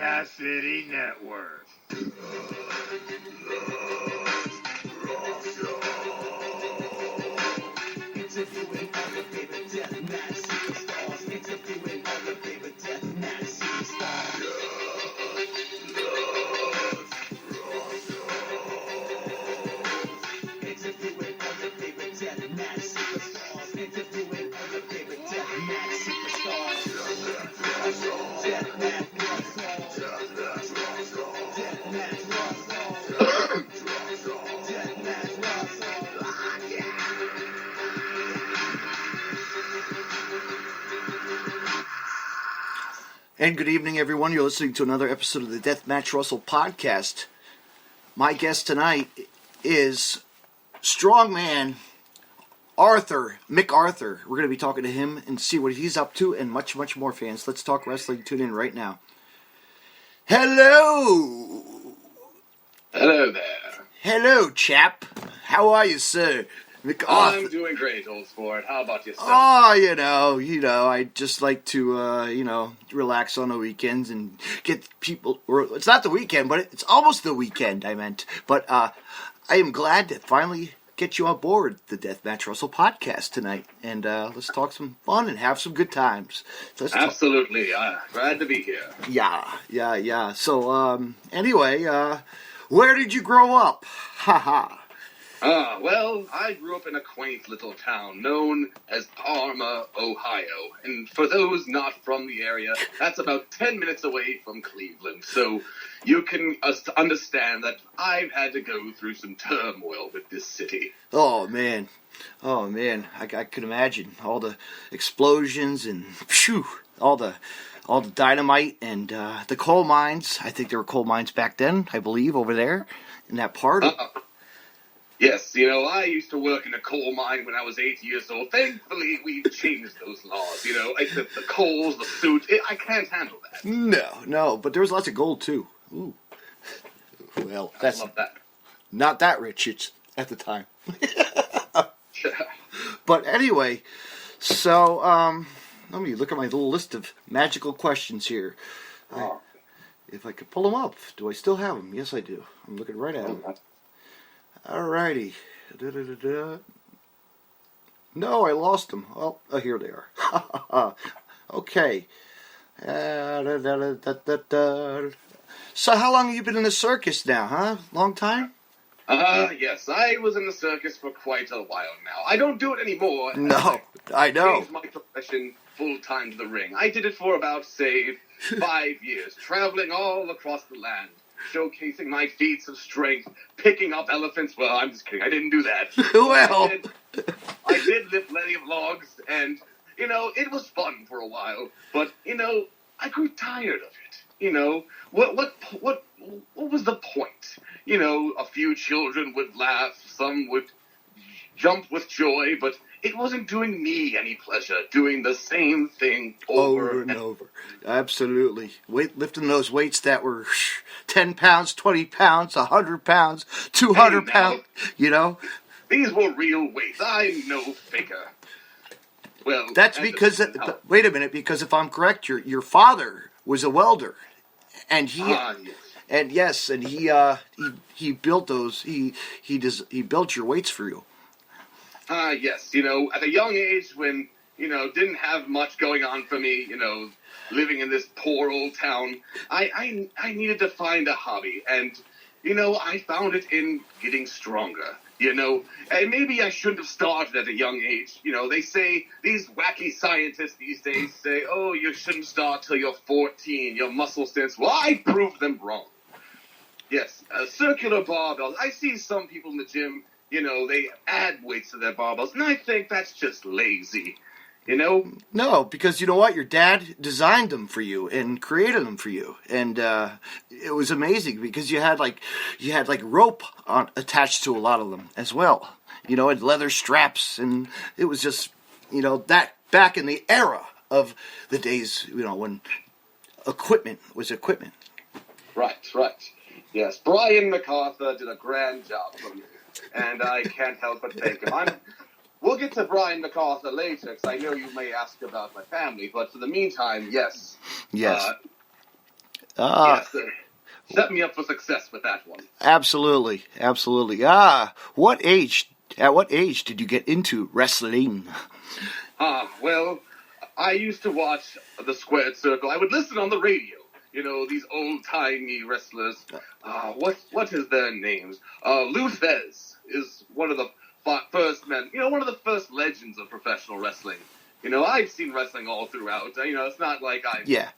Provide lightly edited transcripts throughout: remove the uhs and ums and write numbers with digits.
Cassidy Network. Interviewing all the favorite deathmatch superstars. Interviewing all the favorite deathmatch superstars. Interviewing all the favorite deathmatch superstars. Interviewing all the favorite deathmatch superstars. Deathmatch And good evening, everyone. You're listening to another episode of the Deathmatch Russell podcast. My guest tonight is Strongman McArthur. We're going to be talking to him and see what he's up to and much, much more, fans. Let's talk wrestling. Tune in right now. Hello! Hello there. Hello, chap. How are you, sir? McArthur. I'm doing great, old sport. How about yourself? Oh, you know, I just like to, relax on the weekends and get people, or it's not the weekend, but it's almost the weekend, I meant. But I am glad to finally get you on board the Deathmatch Russell podcast tonight. And let's talk some fun and have some good times. So Absolutely. Glad to be here. Yeah. So, anyway, where did you grow up? Haha. Well, I grew up in a quaint little town known as Parma, Ohio. And for those not from the area, that's about 10 minutes away from Cleveland. So you can understand that I've had to go through some turmoil with this city. Oh, man. I could imagine all the explosions and all the dynamite and the coal mines. I think there were coal mines back then, I believe, over there in that part. Yes, I used to work in a coal mine when I was 8 years old. Thankfully, we've changed those laws, like the coals, the suits. I can't handle that. No, but there was lots of gold, too. Ooh. Well, I love that. Not that rich at the time. But anyway, so, let me look at my little list of magical questions here. If I could pull them up. Do I still have them? Yes, I do. I'm looking right at them. Alrighty. No, I lost them. Oh, here they are. Okay. So how long have you been in the circus now, huh? Long time? Yes, I was in the circus for quite a while now. I don't do it anymore. No, I know. Changed my profession full-time to the ring. I did it for about, say, 5 years, traveling all across the land, showcasing my feats of strength, picking up elephants. Well, I'm just kidding. I didn't do that. Well, I did lift plenty of logs, and, it was fun for a while. But, I grew tired of it. What was the point? A few children would laugh, some would jump with joy, but it wasn't doing me any pleasure, doing the same thing over and over. Absolutely. Lifting those weights that were 10 pounds, 20 pounds, 100 pounds, 200 pounds, These were real weights. I'm no faker. Well, that's because, wait a minute, because if I'm correct, your father was a welder, and he... Yes. And he built those. He built your weights for you. Yes. At a young age when didn't have much going on for me. Living in this poor old town, I needed to find a hobby, and I found it in getting stronger. And maybe I shouldn't have started at a young age. They say, these wacky scientists these days say, oh, you shouldn't start till you're 14, your muscle strength. Well, I proved them wrong. Yes, circular barbells. I see some people in the gym, they add weights to their barbells, and I think that's just lazy. No, because you know what? Your dad designed them for you and created them for you, and it was amazing because you had rope attached to a lot of them as well. And leather straps, and it was just that back in the era of the days when equipment was equipment. Right. Yes, Brian McArthur did a grand job for me, and I can't help but thank him. We'll get to Brian McArthur later, because I know you may ask about my family, but for the meantime, yes. Yes. Yes, set me up for success with that one. Absolutely. At what age did you get into wrestling? Well, I used to watch the Squared Circle. I would listen on the radio. These old-timey wrestlers. What is their names? Luthez is one of the first men. One of the first legends of professional wrestling. I've seen wrestling all throughout. It's not like I. Yeah.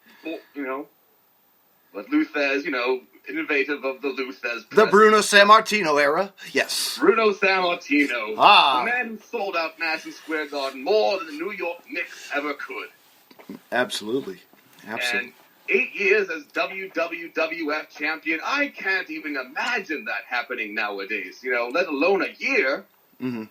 But Luthez, innovative of the Luthez. The Bruno Sammartino era. Yes. Bruno Sammartino. Ah. The man who sold out Madison Square Garden more than the New York Knicks ever could. Absolutely. And 8 years as WWF champion, I can't even imagine that happening nowadays, let alone a year. Mm-hmm.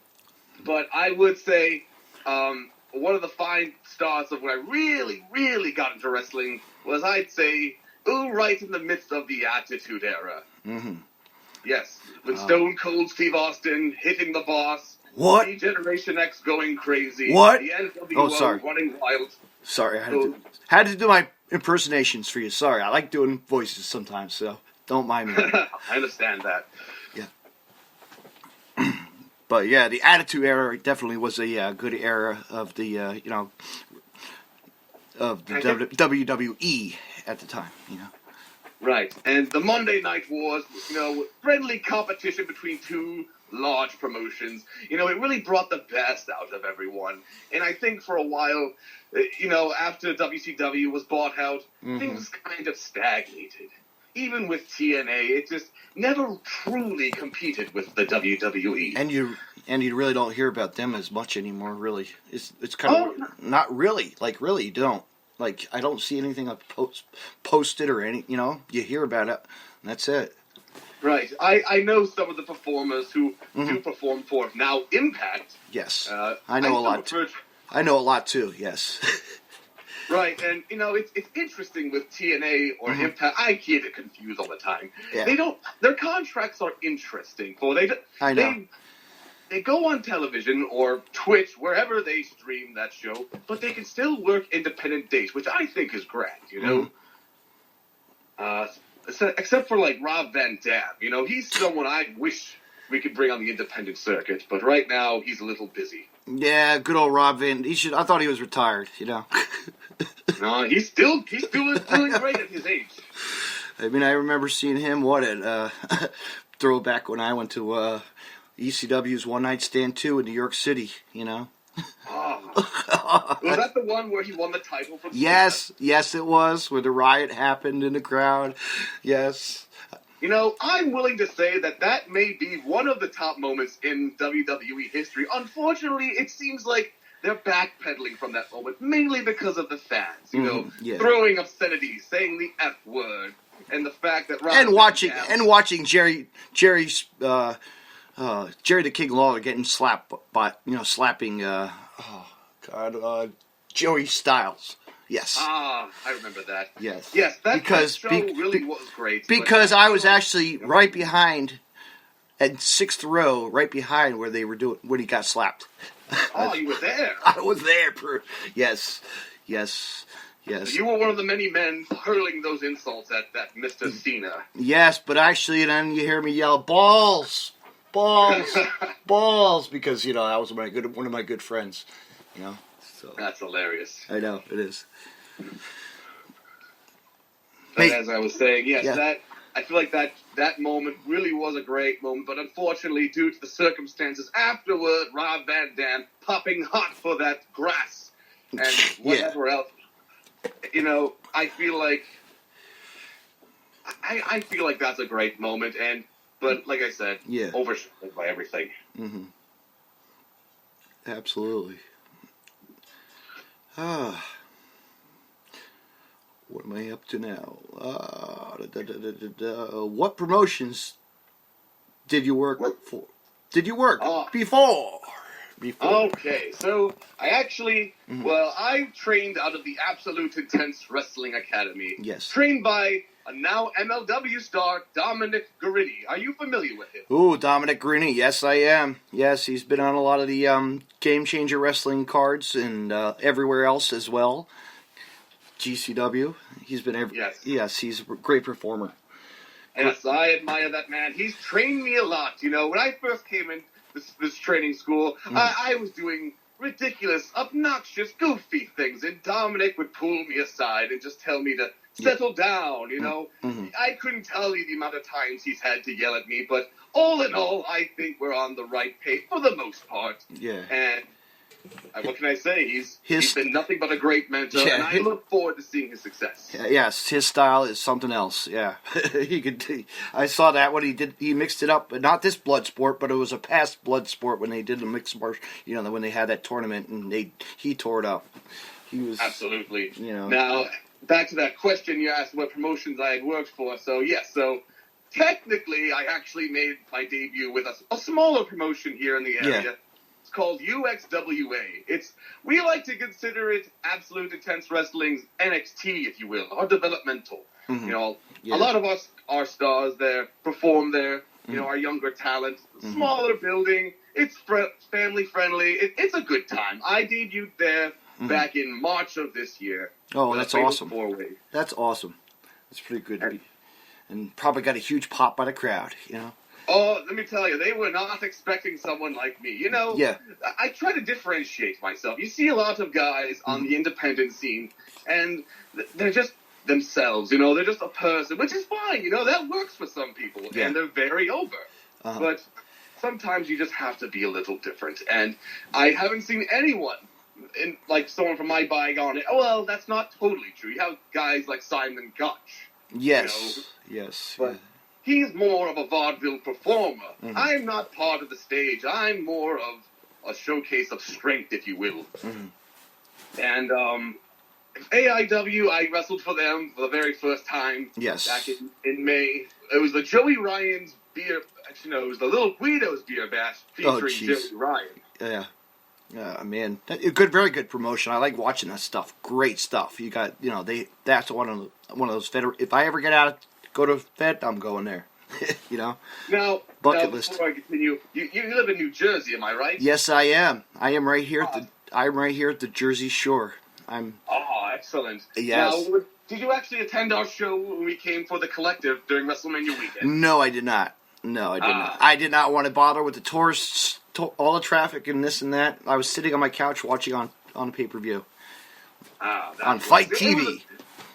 But I would say one of the fine starts of when I really, really got into wrestling was, I'd say, right in the midst of the Attitude Era. Mm-hmm. Yes, with Stone Cold Steve Austin hitting the boss. What? Generation X going crazy. What? The NWO running wild. Sorry, I had to do my impersonations for you. Sorry, I like doing voices sometimes, so don't mind me. I understand that. Yeah. But yeah, the Attitude Era definitely was a good era of the WWE at the time. Right, and the Monday Night Wars, friendly competition between two large promotions. It really brought the best out of everyone. And I think for a while, after WCW was bought out, things kind of stagnated. Even with TNA, it just never truly competed with the WWE. And you really don't hear about them as much anymore. Really, it's kind of not really. Like really, you don't. Like I don't see anything up posted or any. You hear about it, and that's it. Right. I know some of the performers who do perform for now Impact. Yes, I know a lot. I know a lot too. Yes. Right, and it's interesting with TNA or Impact. I get it confused all the time. Yeah. Their contracts are interesting. I know. They go on television or Twitch, wherever they stream that show, but they can still work independent dates, which I think is great. Except for like Rob Van Dam. He's someone I wish we could bring on the independent circuit, but right now he's a little busy. Yeah, good old Rob Van. I thought he was retired. No, he's still doing great at his age. I mean, I remember seeing him at throwback when I went to ECW's One Night Stand 2 in New York City. Oh. Was that the one where he won the title from? Yes, it was, where the riot happened in the crowd. Yes. I'm willing to say that may be one of the top moments in WWE history. Unfortunately, it seems like they're backpedaling from that moment, mainly because of the fans. Throwing obscenities, saying the F word, and the fact that watching Jerry the King Lawler getting slapped by slapping Joey Styles. Yes. I remember that. Yes. Yes, that show really was great. Because I was actually right behind, at 6th row, right behind where they were doing when he got slapped. Oh, you were there. I was there. Yes. You were one of the many men hurling those insults at that Mr. Cena. Yes, but actually, then you hear me yell, "Balls, balls, balls," because that was one of my good friends. So that's hilarious. I know it is. But as I was saying, yes, I feel like that moment really was a great moment, but unfortunately, due to the circumstances afterward, Rob Van Dam popping hot for that grass and whatever else, I feel like I feel like that's a great moment, but like I said, overshadowed by everything. Mm-hmm. Absolutely. What am I up to now? What promotions did you work for? Did you work before? Okay, so I actually, I trained out of the Absolute Intense Wrestling Academy. Yes. Trained by a now MLW star, Dominic Greene. Are you familiar with him? Ooh, Dominic Greene. Yes, I am. Yes, he's been on a lot of the Game Changer Wrestling cards and everywhere else as well. GCW. He's been yes, he's a great performer. Yes, I admire that man. He's trained me a lot. When I first came in this training school, I was doing ridiculous, obnoxious, goofy things, and Dominic would pull me aside and just tell me to settle down, I couldn't tell you the amount of times he's had to yell at me, but all in all, I think we're on the right page for the most part. Yeah. And what can I say? He's been nothing but a great mentor, and I look forward to seeing his success. Yes, his style is something else. Yeah, I saw that when he did. He mixed it up, but not this blood sport, but it was a past blood sport when they did the mixed martial. When they had that tournament and he tore it up. He was absolutely. Now back to that question you asked, what promotions I had worked for. So yes, technically I actually made my debut with a smaller promotion here in the area. Yeah. Called UXWA. We like to consider it Absolute Intense Wrestling's NXT, if you will, or developmental. Mm-hmm. A lot of us are stars there, perform there. Our younger talent, smaller building. It's family friendly. It's a good time. I debuted there back in March of this year. Oh, that's awesome. That's awesome. That's pretty good. And probably got a huge pop by the crowd. Oh, let me tell you, they were not expecting someone like me. Yeah. I try to differentiate myself. You see a lot of guys on the independent scene, and they're just themselves, they're just a person, which is fine, that works for some people, and they're very over. Uh-huh. But sometimes you just have to be a little different, and I haven't seen anyone, like someone from my bygone, well, that's not totally true. You have guys like Simon Gotch. Yes, yes. But he's more of a vaudeville performer. Mm-hmm. I'm not part of the stage. I'm more of a showcase of strength, if you will. Mm-hmm. And AEW, I wrestled for them for the very first time. Yes. Back in May. It was the Joey Ryan's beer. Actually, no, it was the Little Guido's beer bash featuring Joey Ryan. Yeah. Yeah, man, very good promotion. I like watching that stuff. Great stuff. You got, that's one of those if I ever go to Fed, I'm going there. Now, bucket list. Before I continue, you live in New Jersey, am I right? Yes, I am. I am right here at the Jersey Shore. Oh, excellent. Yes. Now, did you actually attend our show when we came for the Collective during WrestleMania weekend? No, I did not. I did not want to bother with the tourists, all the traffic and this and that. I was sitting on my couch watching on pay-per-view. On Fight TV.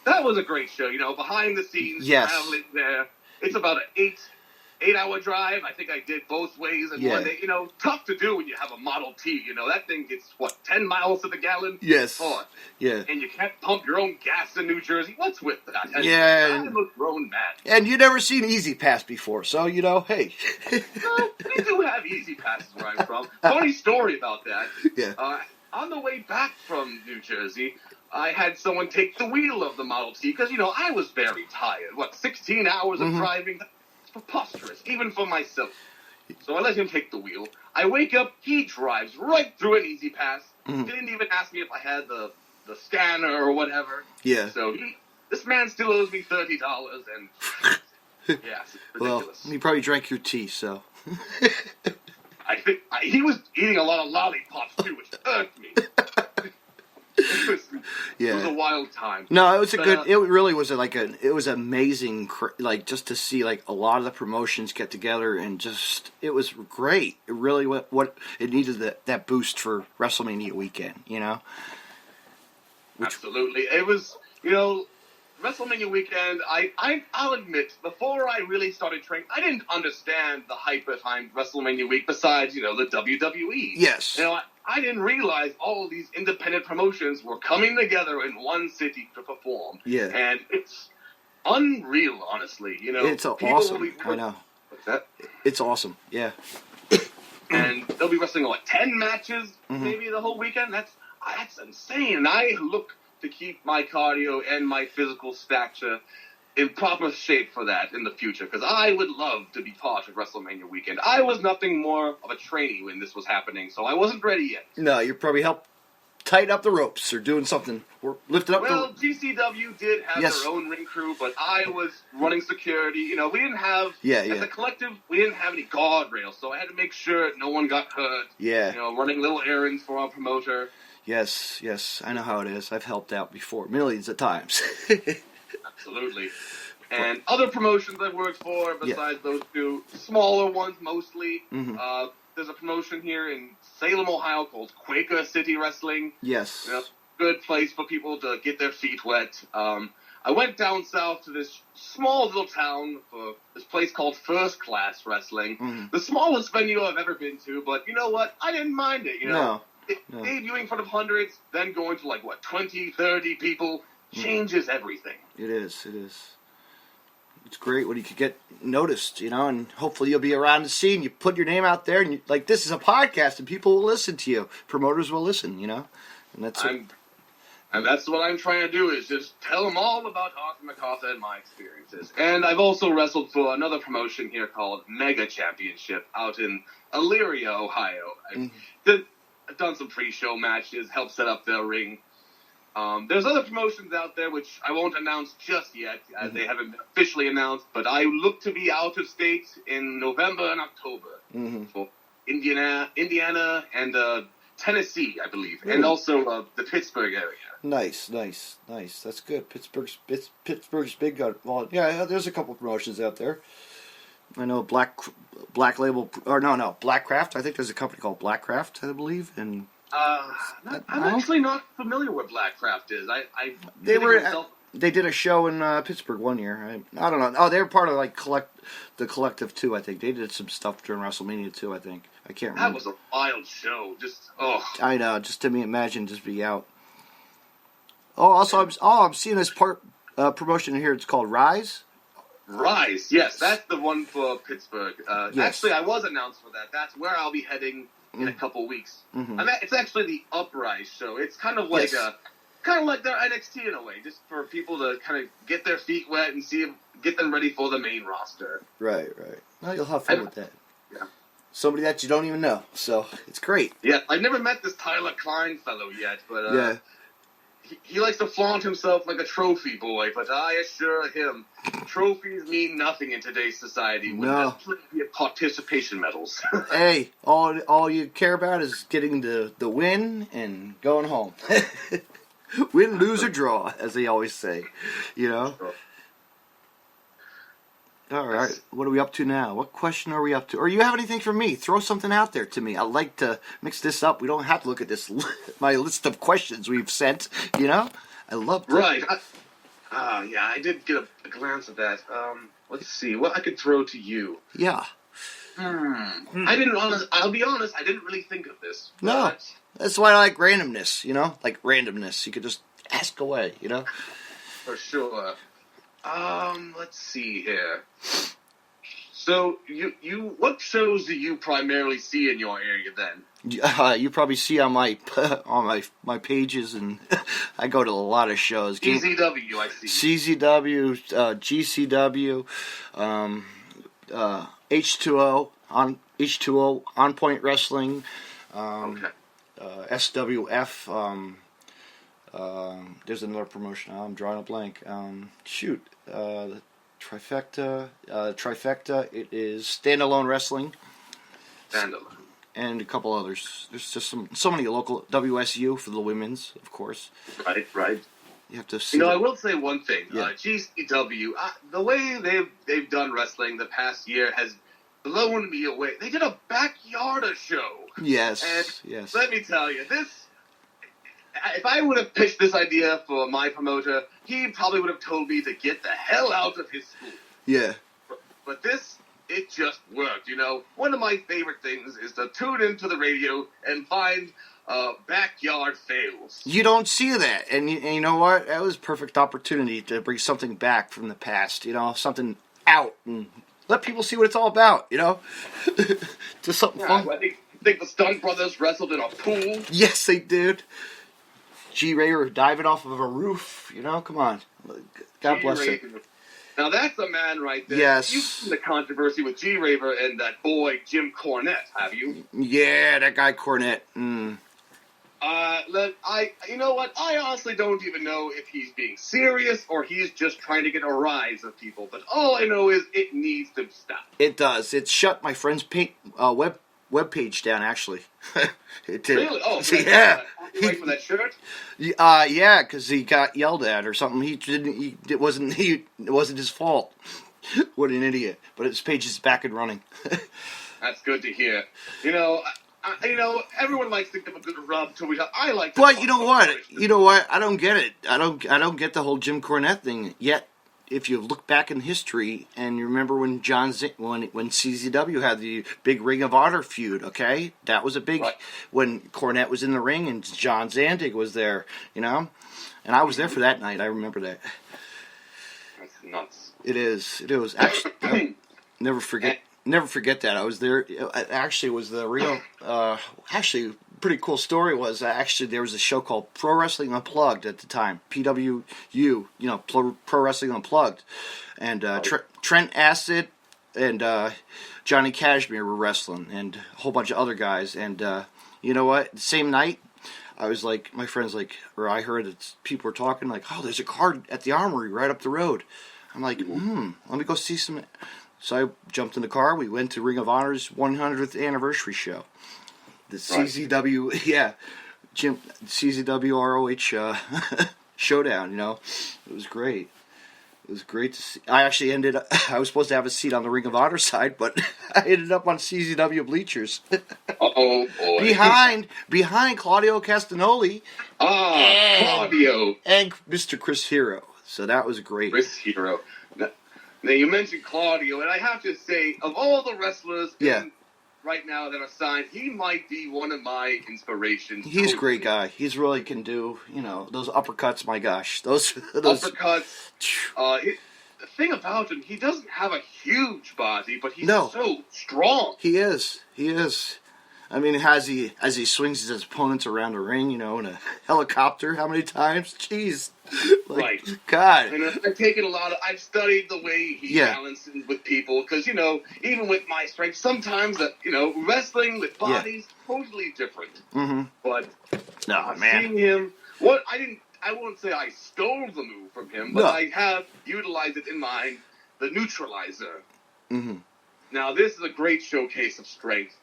That was a great show, behind the scenes, traveling there. It's about an 8-hour drive. I think I did both ways in one day. Tough to do when you have a Model T. That thing gets, 10 miles to the gallon? Yes. Yeah. And you can't pump your own gas in New Jersey. What's with that? I'm a grown man. And you've never seen Easy Pass before, so, hey. No, we do have Easy Passes where I'm from. Funny story about that. Yeah. On the way back from New Jersey, I had someone take the wheel of the Model T because, I was very tired. 16 hours of driving? It's preposterous, even for myself. So I let him take the wheel. I wake up, he drives right through an Easy Pass. Didn't even ask me if I had the scanner or whatever. Yeah. So this man still owes me $30, and it's ridiculous. Well, he probably drank your tea, so. I think he was eating a lot of lollipops too, which irked me. It was a wild time. No, it was it really was it was amazing, just to see a lot of the promotions get together and it was great. It really what it needed that boost for WrestleMania weekend, Absolutely. It was, WrestleMania weekend, I'll admit, before I really started training, I didn't understand the hype behind WrestleMania week besides, the WWE. Yes. I didn't realize all of these independent promotions were coming together in one city to perform. Yeah. And it's unreal, honestly. It's awesome. I know. What's that? It's awesome. Yeah. And they'll be wrestling, 10 matches maybe the whole weekend? That's insane. And I look to keep my cardio and my physical stature in proper shape for that in the future, because I would love to be part of WrestleMania weekend. I was nothing more of a trainee when this was happening, so I wasn't ready yet. No, you probably helped tighten up the ropes or doing something. Or lifting up GCW did have their own ring crew, but I was running security. We didn't have, as a collective, we didn't have any guardrails, so I had to make sure no one got hurt. Yeah. Running little errands for our promoter. Yes, I know how it is. I've helped out before, millions of times. Absolutely. And other promotions I've worked for besides those two, smaller ones mostly. Mm-hmm. There's a promotion here in Salem, Ohio called Quaker City Wrestling. Yes. You know, good place for people to get their feet wet. I went down south to this small little town for this place called First Class Wrestling. Mm-hmm. The smallest venue I've ever been to, but you know what? I didn't mind it, you know. No. Debuting in front of hundreds, then going to 20, 30 people changes everything. It is. It's great when you could get noticed, you know, and hopefully you'll be around the scene. You put your name out there, and this is a podcast, and people will listen to you. Promoters will listen, you know, and that's what I'm trying to do is just tell them all about Arthur McArthur and my experiences. And I've also wrestled for another promotion here called Mega Championship out in Elyria, Ohio. I've done some pre-show matches, helped set up their ring. There's other promotions out there which I won't announce just yet, as they haven't been officially announced, but I look to be out of state in November and October for Indiana and Tennessee, I believe, and also the Pittsburgh area. Nice. That's good. Pittsburgh's big. Well, yeah, there's a couple promotions out there. I know Black Label, or no, Blackcraft. I think there's a company called Blackcraft, I believe, and I'm actually not familiar what Blackcraft is. They did a show in Pittsburgh one year. I don't know. Oh, they were part of the Collective too. I think they did some stuff during WrestleMania too. I think I can't remember. That was a wild show. I know. Just to me, imagine just be out. Oh, also, I'm seeing this promotion here. It's called Rise. Rise, yes, that's the one for Pittsburgh. Yes. Actually, I was announced for that. That's where I'll be heading in a couple weeks. Mm-hmm. It's actually the Uprise show. It's kind of like their NXT in a way, just for people to kind of get their feet wet and get them ready for the main roster. Right. Well, you'll have fun with that. Yeah. Somebody that you don't even know, so it's great. Yeah, I've never met this Tyler Klein fellow yet, but he likes to flaunt himself like a trophy boy, but I assure him, trophies mean nothing in today's society when there's plenty of participation medals. Hey, all you care about is getting the win and going home. Win, lose, or draw, as they always say. You know? All right, what are we up to now? What question are we up to? Or you have anything for me? Throw something out there to me. I like to mix this up. We don't have to look at this my list of questions we've sent. You know, I love that. Right. I did get a glance at that. Let's see what I could throw to you. Yeah. I'll be honest. I didn't really think of this. No, that's why I like randomness. You know, like randomness. You could just ask away. You know. For sure. Let's see here. So, what shows do you primarily see in your area then? You probably see on my pages, and I go to a lot of shows. EZW, I see. CZW, GCW, H2O, On Point Wrestling, SWF. There's another promotion. I'm drawing a blank. The Trifecta. It is Standalone Wrestling. Standalone. And a couple others. There's just so many local. WSU for the women's, of course. Right. You have to see. I will say one thing. Yeah. GCW, the way they've done wrestling the past year has blown me away. They did a backyarder show. Yes. And let me tell you, if I would have pitched this idea for my promoter, he probably would have told me to get the hell out of his school. Yeah. But it just worked, you know. One of my favorite things is to tune into the radio and find backyard fails. You don't see that. And you know what? That was a perfect opportunity to bring something back from the past, you know, something out and let people see what it's all about, you know. Just something fun. I think the Stunt Brothers wrestled in a pool. Yes, they did. G-Raver diving off of a roof, you know, come on. God bless him. Now that's a man right there. Yes. You've seen the controversy with G-Raver and that boy Jim Cornette, have you? Yeah, that guy Cornette. You know what? I honestly don't even know if he's being serious or he's just trying to get a rise of people. But all I know is it needs to stop. It does. It shut my friend's web webpage down, actually. It did. Really? Oh, yeah. Right for that shirt? Yeah, because he got yelled at or something. It wasn't his fault. What an idiot! But his page is back and running. That's good to hear. Everyone likes to give a good rub to each other. I like to. But you know what? I don't get it. I don't get the whole Jim Cornette thing yet. If you look back in history and you remember when when CZW had the big Ring of Honor feud, okay, that was a big when Cornette was in the ring and John Zandig was there, and I was there for that night. I remember that. That's nuts. It is. It was actually. I'll never forget that. I was there. Actually, was the real. Actually, pretty cool story was actually there was a show called Pro Wrestling Unplugged at the time. PWU, Pro Wrestling Unplugged, and Trent Acid and Johnny Cashmere were wrestling, and a whole bunch of other guys. And you know what? The same night, I was like, my friends I heard that people were talking like, oh, there's a card at the Armory right up the road. I'm like, let me go see some. So I jumped in the car. We went to Ring of Honor's 100th anniversary show. The CZW, CZW ROH showdown. It was great. It was great to see. I was supposed to have a seat on the Ring of Honor side, but I ended up on CZW bleachers. Oh boy! behind Claudio Castagnoli. Claudio and Mr. Chris Hero. So that was great. Chris Hero. Now you mentioned Claudio, and I have to say, of all the wrestlers right now that are signed, he might be one of my inspirations. He's a great guy. He's really can do, those uppercuts. My gosh, those uppercuts. The thing about him, he doesn't have a huge body, but he's so strong. He is. I mean, as he swings his opponents around the ring, in a helicopter, how many times? Jeez. Right. God. And I've studied the way he balances with people, because, even with my strength, sometimes, wrestling with bodies, totally different. Mm-hmm. But seeing him, I won't say I stole the move from him, but I have utilized it in the neutralizer. Mm-hmm. Now, this is a great showcase of strength.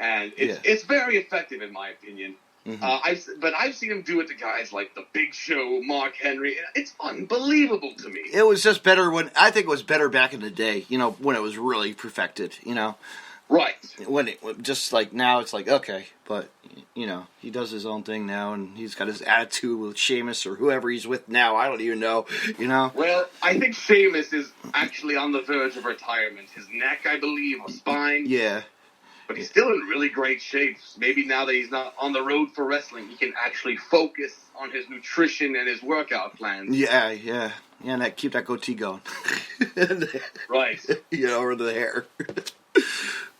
And it's very effective in my opinion. Mm-hmm. I've seen him do it to guys like The Big Show, Mark Henry. It's unbelievable to me. It was just better I think it was better back in the day, when it was really perfected, Right. When it just like now it's like, okay, but, he does his own thing now and he's got his attitude with Sheamus or whoever he's with now. I don't even know, Well, I think Sheamus is actually on the verge of retirement. His neck, I believe, or spine. Yeah. But he's still in really great shape. Maybe now that he's not on the road for wrestling, he can actually focus on his nutrition and his workout plans. Yeah, and keep that goatee going. Right. Or the hair.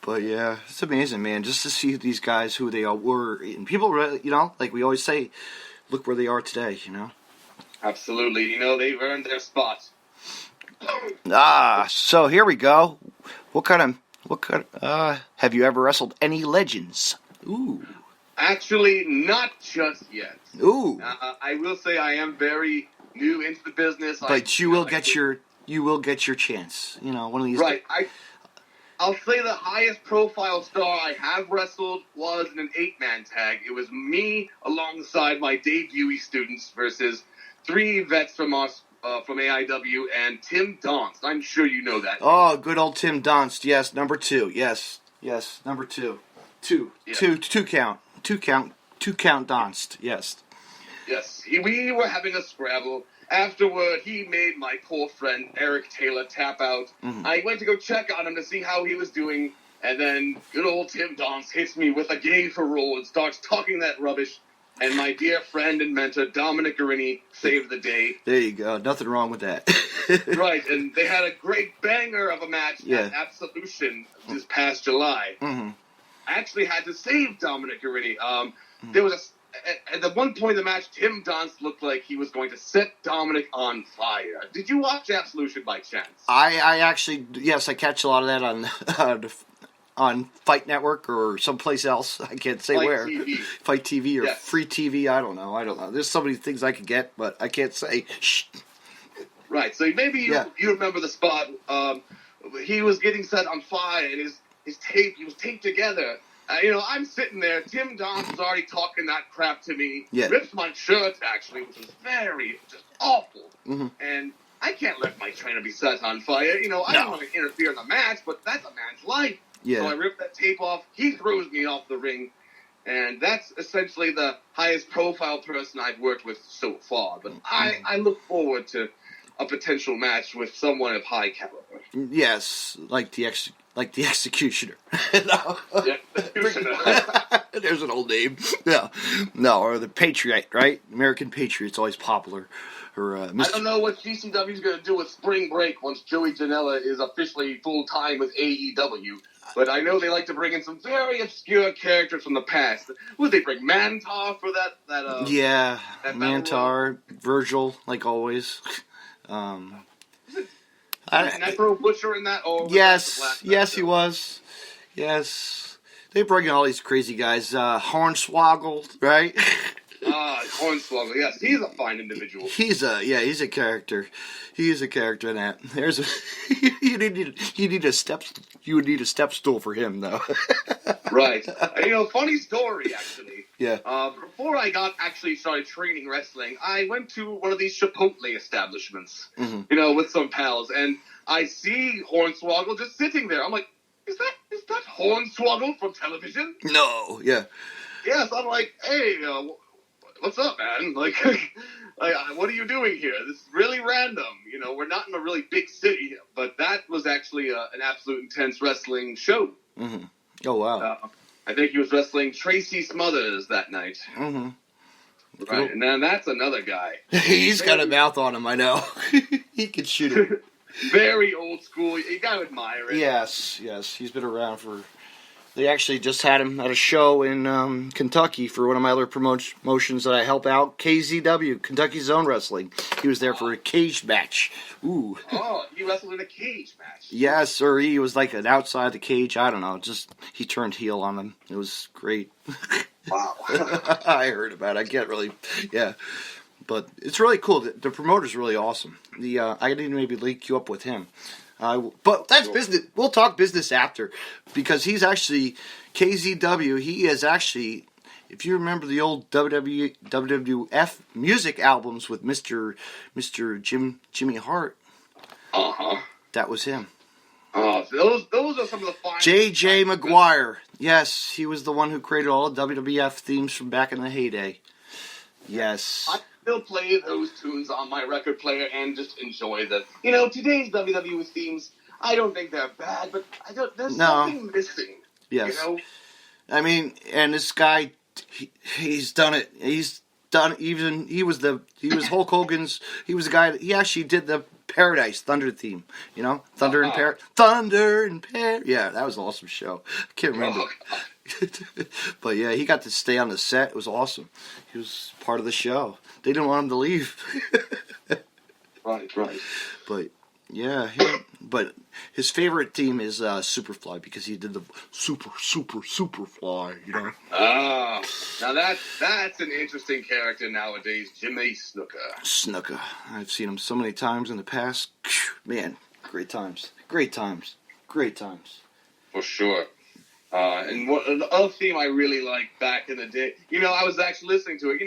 But yeah, it's amazing, man, just to see these guys, who they all were. And people, like we always say, look where they are today, Absolutely. They've earned their spot. So here we go. What kind have you ever wrestled any legends? Ooh. Actually, not just yet. Ooh. I will say I am very new into the business. But you will get your chance. One of these. Right. I'll say the highest profile star I have wrestled was in an 8-man tag. It was me alongside my debutee students versus 3 vets from us. From AEW and Tim Donst. I'm sure you know that. Oh, good old Tim Donst. Yes, number 2. Yes, number 2. Two count Donst. Yes. Yes. We were having a scrabble. Afterward, he made my poor friend Eric Taylor tap out. Mm-hmm. I went to go check on him to see how he was doing, and then good old Tim Donst hits me with a gay for roll and starts talking that rubbish. And my dear friend and mentor, Dominic Greene, saved the day. There you go. Nothing wrong with that. Right, and they had a great banger of a match at Absolution this past July. Mm-hmm. I actually had to save Dominic Greene. There was at the one point in the match, Tim Donst looked like he was going to set Dominic on fire. Did you watch Absolution by chance? I actually, yes, I catch a lot of that on Fight Network or someplace else. I can't say where. Fight TV or Free TV. I don't know. There's so many things I could get, but I can't say. Shh. Right. So maybe you remember the spot. He was getting set on fire, and he was taped together. I'm sitting there. Tim Don's already talking that crap to me. Yeah. Rips my shirt, actually, which was just awful. Mm-hmm. And I can't let my trainer be set on fire. I don't want to interfere in the match, but that's a man's life. Yeah. So I ripped that tape off. He throws me off the ring. And that's essentially the highest profile person I've worked with so far. But I look forward to a potential match with someone of high caliber. Yes, like the executioner. No. Yeah, There's an old name. No, or the Patriot, right? American Patriot's always popular. Or I don't know what GCW's going to do with Spring Break once Joey Janela is officially full-time with AEW. But I know they like to bring in some very obscure characters from the past. Would they bring Mantar for that yeah, that Mantar, Virgil, like always. Necro Butcher in that? Or Yes, he was. Yes. They bring in all these crazy guys. Hornswoggle, right? Hornswoggle, yes. He's a fine individual. He's a character. He is a character in that. There's you would need a step stool for him though. Right. Funny story actually. Yeah. Before I started training wrestling, I went to one of these Chipotle establishments, with some pals, and I see Hornswoggle just sitting there. I'm like, is that Hornswoggle from television? No. Yeah. Yes. I'm like, hey, what's up, man? Like, what are you doing here? This is really random. We're not in a really big city, but that was actually an absolute intense wrestling show. Mm-hmm. Oh, wow. I think he was wrestling Tracy Smothers that night. Mm-hmm. Right, Cool. and then that's another guy. He's got a mouth on him, I know. He can shoot it. Very old school. You gotta admire it. Yes. He's been around for... They actually just had him at a show in Kentucky for one of my other promotions that I help out, KZW, Kentucky Zone Wrestling. He was there for a cage match. Ooh. Oh, he wrestled in a cage match. Yes, or he was like an outside the cage. I don't know. Just he turned heel on them. It was great. Wow. I heard about it. I can't really... Yeah. But it's really cool. The promoter's really awesome. I need to maybe link you up with him. But that's business. We'll talk business after, because he's actually KZW. He is actually, if you remember the old WWF music albums with Mr. Jimmy Hart. That was him. Oh, those are some of the fine. J.J. McGuire. Yes, he was the one who created all the WWF themes from back in the heyday. Yes. I still play those tunes on my record player and just enjoy them. Today's WWE themes, I don't think they're bad, but there's something missing. Yes. I mean, and this guy, he's done it. He's done even. He was Hulk Hogan's. He was the guy. He actually did the Paradise Thunder theme. Thunder in Paradise. Thunder in Paradise. Yeah, that was an awesome show. I can't remember. But yeah, he got to stay on the set. It was awesome. He was part of the show. They didn't want him to leave. Right. But yeah, but his favorite team is Superfly, because he did the Superfly. Now that's an interesting character nowadays, Jimmy Snuka. I've seen him so many times in the past. Man, great times. For sure. And the other theme I really liked back in the day, I was actually listening to it.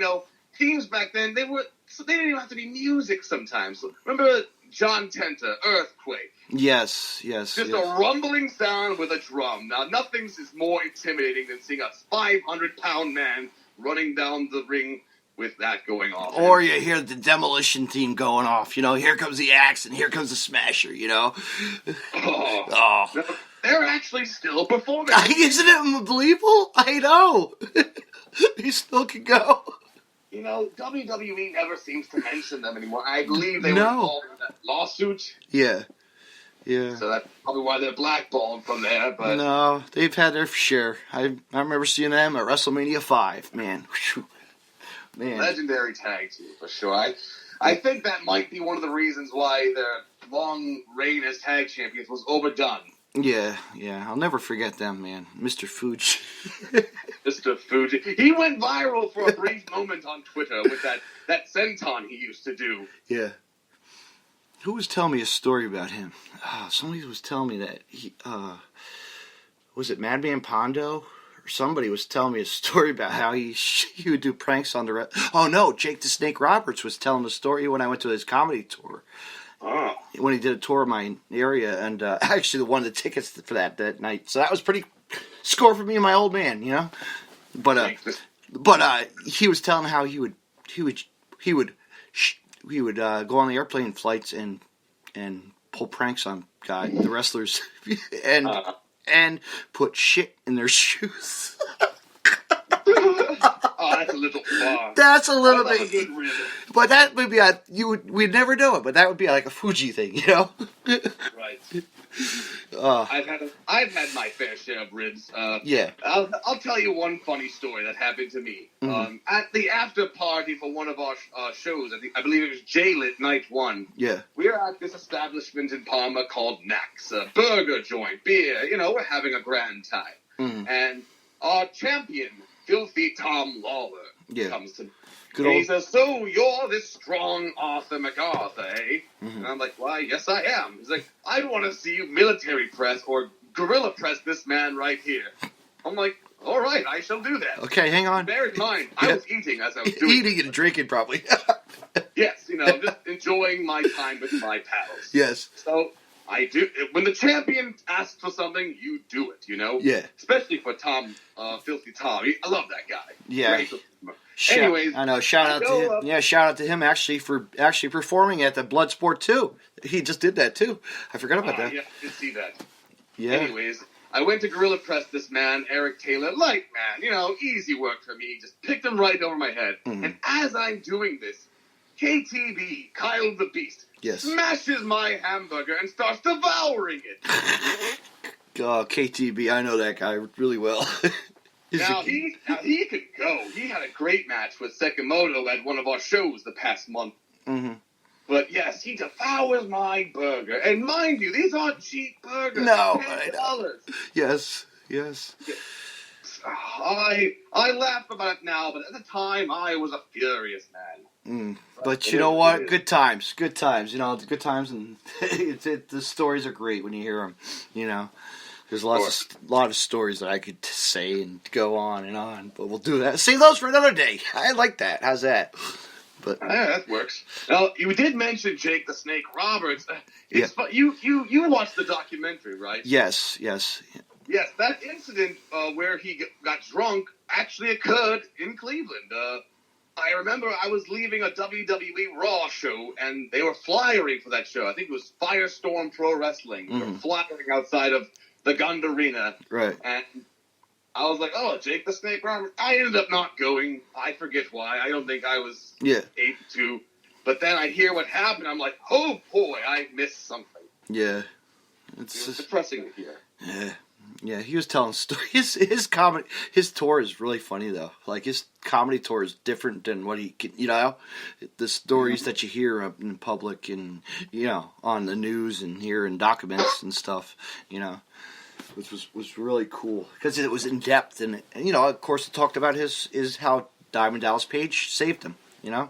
Themes back then, they didn't even have to be music sometimes. Remember John Tenta, Earthquake? Yes. Just a rumbling sound with a drum. Now, nothing is more intimidating than seeing a 500-pound man running down the ring with that going off. Or you hear the demolition theme going off. Here comes the axe and here comes the smasher, Oh. They're actually still performing. Isn't it unbelievable? I know. He still can go. WWE never seems to mention them anymore. I believe they were involved in that lawsuit. Yeah. So that's probably why they're blackballed from there. But no, they've had their share. I remember seeing them at WrestleMania 5. Man. Legendary tag team, for sure. I think that might be one of the reasons why their long reign as tag champions was overdone. Yeah. I'll never forget them, man. Mr. Fuji. Mr. Fuji. He went viral for a brief moment on Twitter with that senton he used to do. Yeah. Who was telling me a story about him? Somebody was telling me that he, was it Madman Pondo somebody was telling me a story about how he would do pranks on the. Oh no, Jake the Snake Roberts was telling a story when I went to his comedy tour. Oh. When he did a tour of my area, and actually won the tickets for that night. So that was pretty score for me and my old man, you know. But he was telling how he would go on the airplane flights and pull pranks on the wrestlers and put shit in their shoes. Oh, that's a little far. That's a little I love bit. a good rib. But that would be we'd never do it. But that would be like a Fuji thing, you know. Right. I've had my fair share of ribs. Yeah. I'll tell you one funny story that happened to me. Mm-hmm. At the after party for one of our shows, I believe it was J-Lit Night 1. Yeah. We were at this establishment in Palma called Nax, a burger joint, beer. You know, we're having a grand time. Mm-hmm. And our champion, Filthy Tom Lawler, comes to me. Good And he old. says, "So you're this strong Arthur McArthur, eh?" Mm-hmm. And I'm like, "Why, yes I am." He's like, "I want to see you military press or gorilla press this man right here." I'm like, "All right, I shall do that." Okay, hang on. Bear in mind, I was eating as I was doing Eating and drinking, probably. Yes, you know, just enjoying my time with my pals. Yes. So I do. When the champion asks for something, you do it, you know? Yeah. Especially for Tom, Filthy Tom. I love that guy. Yeah. Great performer. Anyways, I know. Shout out to him. Yeah, shout out to him for performing at the Bloodsport 2. He just did that too. I forgot about that. Yeah, I did see that. Yeah. Anyways, I went to gorilla press this man, Eric Taylor, light man, you know, easy work for me. Just picked him right over my head. Mm-hmm. And as I'm doing this, KTB, Kyle the Beast, smashes my hamburger and starts devouring it. Oh, KTB, I know that guy really well. Now he could go. He had a great match with Sekimoto at one of our shows the past month. Mm-hmm. But yes, he devours my burger. And mind you, these aren't cheap burgers. No, $10. Yes. I laugh about it now, but at the time I was a furious man. But you know what? Good times. You know, good times, and the stories are great when you hear them. You know, there's a lot of stories that I could say and go on and on. But we'll do that. Save those for another day. I like that. How's that? But yeah, that works. Now you did mention Jake the Snake Roberts. You watched the documentary, right? Yes. Yes, that incident where he got drunk actually occurred in Cleveland. I remember I was leaving a WWE Raw show, and they were flyering for that show. I think it was Firestorm Pro Wrestling. They were flyering outside of the Gund Arena. Right. And I was like, "Oh, Jake the Snake Roberts." I ended up not going. I forget why. I don't think I was able to. But then I hear what happened. I'm like, "Oh, boy, I missed something." Yeah. It was depressing to hear. Yeah, he was telling stories. His comedy, his tour is really funny though. Like his comedy tour is different than what he can, you know, the stories that you hear up in public and you know on the news and here in documents and stuff. You know, which was really cool because it was in depth and you know, of course, it talked about is how Diamond Dallas Page saved him. You know,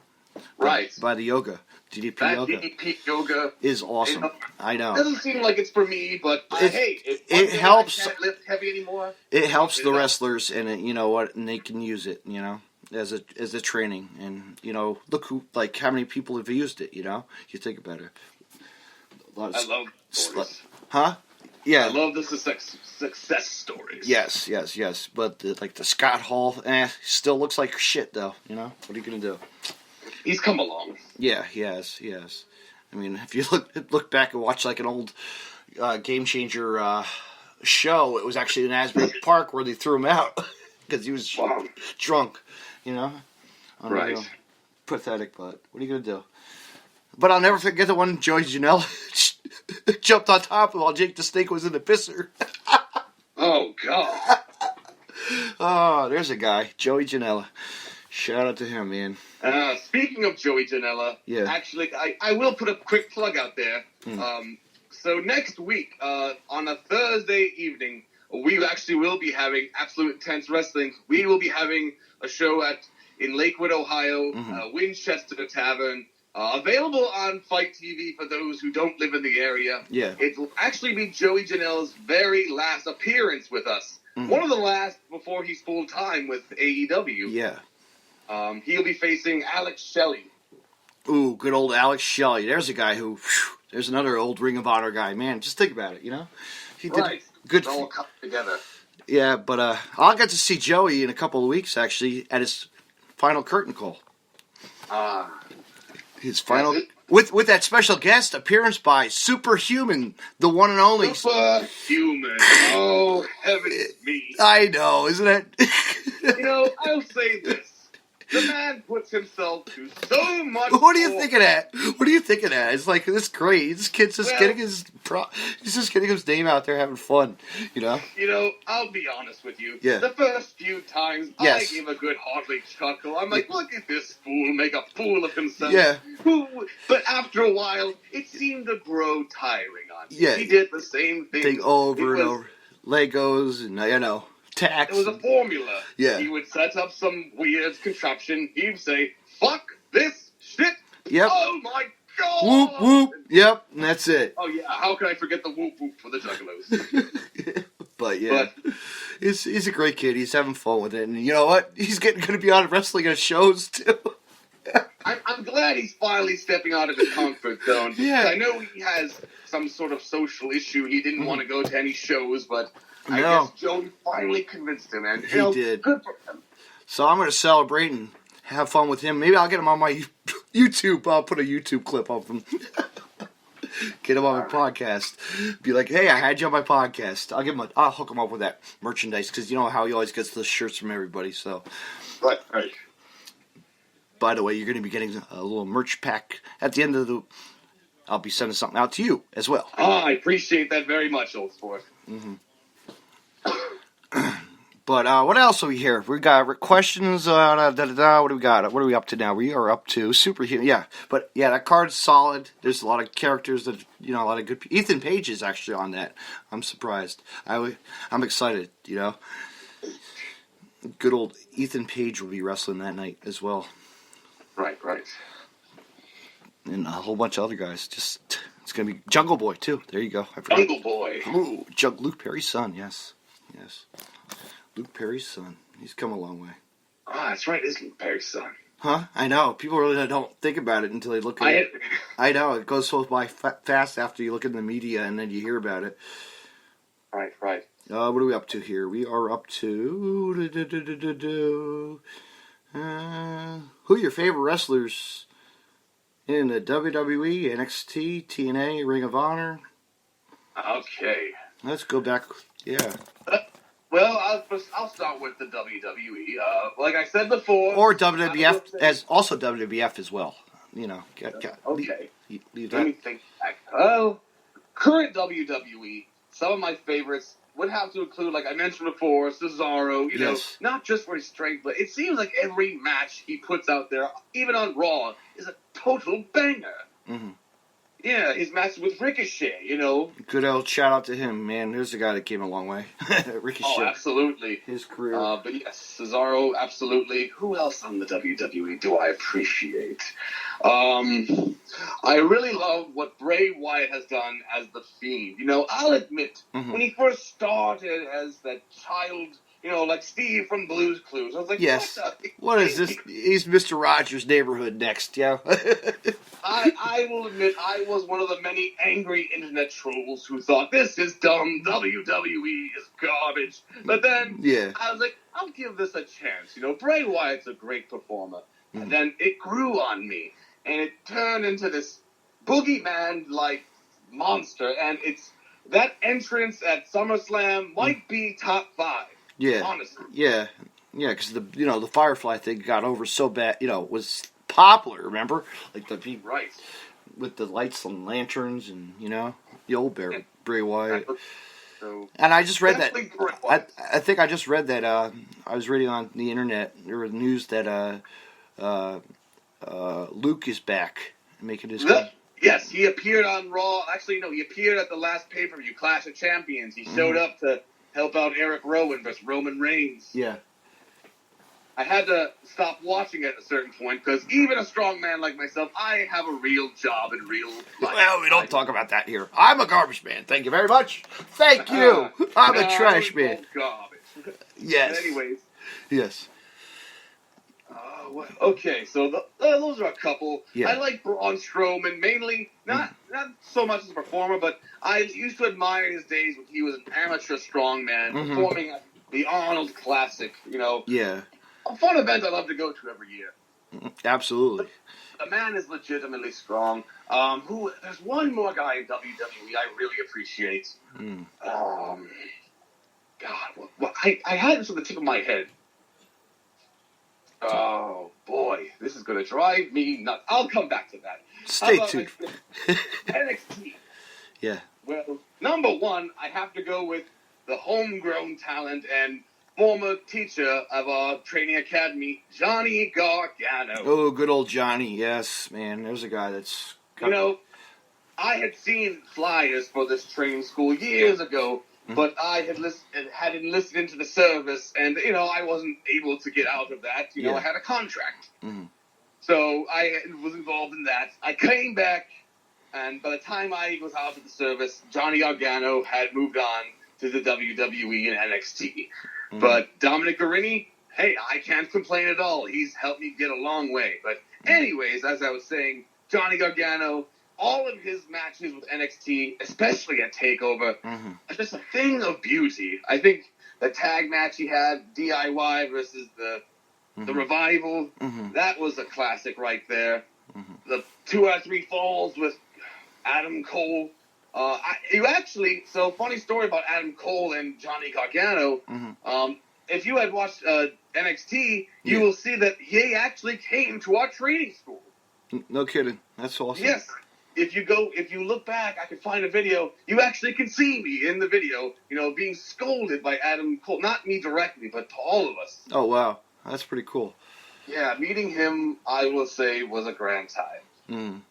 right by the yoga. DDP that yoga. DDP yoga is awesome. I know. It doesn't seem like it's for me, but it helps. I can't lift heavy anymore. It helps the wrestlers, and you know what, and they can use it, you know, as a training, and you know, look how many people have used it, you know. You think about it. I love stories. Huh? Yeah. I love the success stories. Yes. But the Scott Hall, still looks like shit though. You know, what are you gonna do? He's come along. Yeah, he has. I mean, if you look back and watch like an old Game Changer show, it was actually in Asbury Park where they threw him out because he was drunk. You know, right? Pathetic, but what are you gonna do? But I'll never forget the one Joey Janela jumped on top of while Jake the Snake was in the pisser. Oh God! Oh, there's a guy, Joey Janela. Shout out to him, man. Speaking of Joey Janela, actually, I will put a quick plug out there. So next week, on a Thursday evening, we actually will be having Absolute Intense Wrestling. We will be having a show in Lakewood, Ohio, Winchester Tavern. Available on Fight TV for those who don't live in the area. Yeah. It will actually be Joey Janela's very last appearance with us. One of the last before he's full time with AEW. Yeah. He'll be facing Alex Shelley. Ooh, good old Alex Shelley. There's a guy who. There's another old Ring of Honor guy. Man, just think about it. He did good. It all come together. Yeah, but I'll get to see Joey in a couple of weeks actually at his final curtain call. His final with that special guest appearance by Superhuman, the one and only. Superhuman. Oh, heavens me. I know, isn't it? I'll say this. The man puts himself through so much. What do you think of that? What do you think of that? It's like, this great. This kid's just getting his name out there, having fun. I'll be honest with you. Yeah. The first few times, yes. I gave a good hearty chuckle. I'm like, look at this fool make a fool of himself. Yeah. But after a while, it seemed to grow tiring on me. Yeah. He did the same thing over and over. Legos and tax. It was a formula. Yeah. He would set up some weird contraption. He'd say, fuck this shit. Yep. Oh my god. Whoop, whoop. Yep, and that's it. Oh yeah, how can I forget the whoop whoop for the Juggalos? But he's a great kid. He's having fun with it. And you know what? He's going to be on wrestling at shows too. I'm glad he's finally stepping out of his comfort zone. Yeah. I know he has some sort of social issue. He didn't want to go to any shows, but I No. guess Joey finally convinced him. And He did. Good for him. So I'm going to celebrate and have fun with him. Maybe I'll get him on my YouTube. I'll put a YouTube clip of him. Get him on my podcast. Be like, hey, I had you on my podcast. I'll hook him up with that merchandise because you know how he always gets the shirts from everybody. So, Right. by the way, you're going to be getting a little merch pack at the end of the. I'll be sending something out to you as well. I appreciate that very much, old sport. Mm-hmm. But what else are we here? We got questions. What do we got? What are we up to now? We are up to Superhuman. Yeah, but that card's solid. There's a lot of characters that a lot of good. Ethan Page is actually on that. I'm surprised. I'm excited. Good old Ethan Page will be wrestling that night as well. Right. And a whole bunch of other guys. It's gonna be Jungle Boy too. There you go. I forgot. Jungle Boy. Ooh, Luke Perry's son. Yes. Luke Perry's son. He's come a long way. That's right. It's Luke Perry's son. Huh? I know. People really don't think about it until they look at it. I know. It goes so by fast after you look in the media and then you hear about it. Right. What are we up to here? We are up to... who are your favorite wrestlers in the WWE, NXT, TNA, Ring of Honor? Okay. Let's go back. Yeah. Well, I'll start with the WWE. Like I said before... Or WWF, also WWF as well. Okay. Leave Let that. me think back. Well, current WWE, some of my favorites would have to include, like I mentioned before, Cesaro, Yes. not just for his strength, but it seems like every match he puts out there, even on Raw, is a total banger. Mm-hmm. Yeah, his match with Ricochet, Good old shout out to him, man. There's a guy that came a long way. Ricochet. Oh, absolutely. His career. But yes, Cesaro, absolutely. Who else on the WWE do I appreciate? I really love what Bray Wyatt has done as the Fiend. I'll admit, when he first started as that child, like Steve from Blue's Clues, I was like, yes. What is this? He's Mr. Rogers' Neighborhood next, yeah. I will admit, I was one of the many angry internet trolls who thought, this is dumb, WWE is garbage. But then, I was like, I'll give this a chance. Bray Wyatt's a great performer. And then it grew on me. And it turned into this boogeyman-like monster. And that entrance at SummerSlam might be top 5. Yeah. Honestly. Yeah. Yeah, because the Firefly thing got over so bad, was popular, remember? Like right. With the lights and lanterns and, the old Bray Wyatt. So, and I just read that. I think I just read that. I was reading on the internet or the news that Luke is back making his. Yes, he appeared on Raw. Actually, no, he appeared at the last pay-per-view, Clash of Champions. He showed up to help out Eric Rowan versus Roman Reigns. Yeah. I had to stop watching at a certain point because even a strong man like myself, I have a real job in real life. Well, we don't talk about that here. I'm a garbage man. Thank you very much. Thank you. I'm a trash man. Garbage. Yes. Anyways. Yes. Okay, so those are a couple. Yeah. I like Braun Strowman mainly, not so much as a performer, but I used to admire his days when he was an amateur strongman performing at the Arnold Classic. Yeah. A fun event I love to go to every year. Absolutely. The man is legitimately strong. There's one more guy in WWE I really appreciate. God, I had this on the tip of my head. Oh boy, this is going to drive me nuts. I'll come back to that. Stay tuned. NXT. Yeah. Well, number one, I have to go with the homegrown talent and former teacher of our training academy, Johnny Gargano. Oh, good old Johnny. Yes, man. There's a guy that's... I had seen flyers for this training school years ago, but I had enlisted into the service, and, I wasn't able to get out of that. I had a contract. So I was involved in that. I came back, and by the time I was out of the service, Johnny Gargano had moved on to the WWE and NXT. But Dominic Greene, hey, I can't complain at all. He's helped me get a long way. But anyways, as I was saying, Johnny Gargano, all of his matches with NXT, especially at TakeOver, are just a thing of beauty. I think the tag match he had, DIY versus the Revival, that was a classic right there. The 2 out of 3 falls with Adam Cole. Funny story about Adam Cole and Johnny Gargano. If you had watched NXT, you will see that he actually came to our training school. No kidding. That's awesome. Yes. If you look back, I could find a video. You actually can see me in the video, being scolded by Adam Cole. Not me directly, but to all of us. Oh, wow. That's pretty cool. Yeah, meeting him, I will say, was a grand time.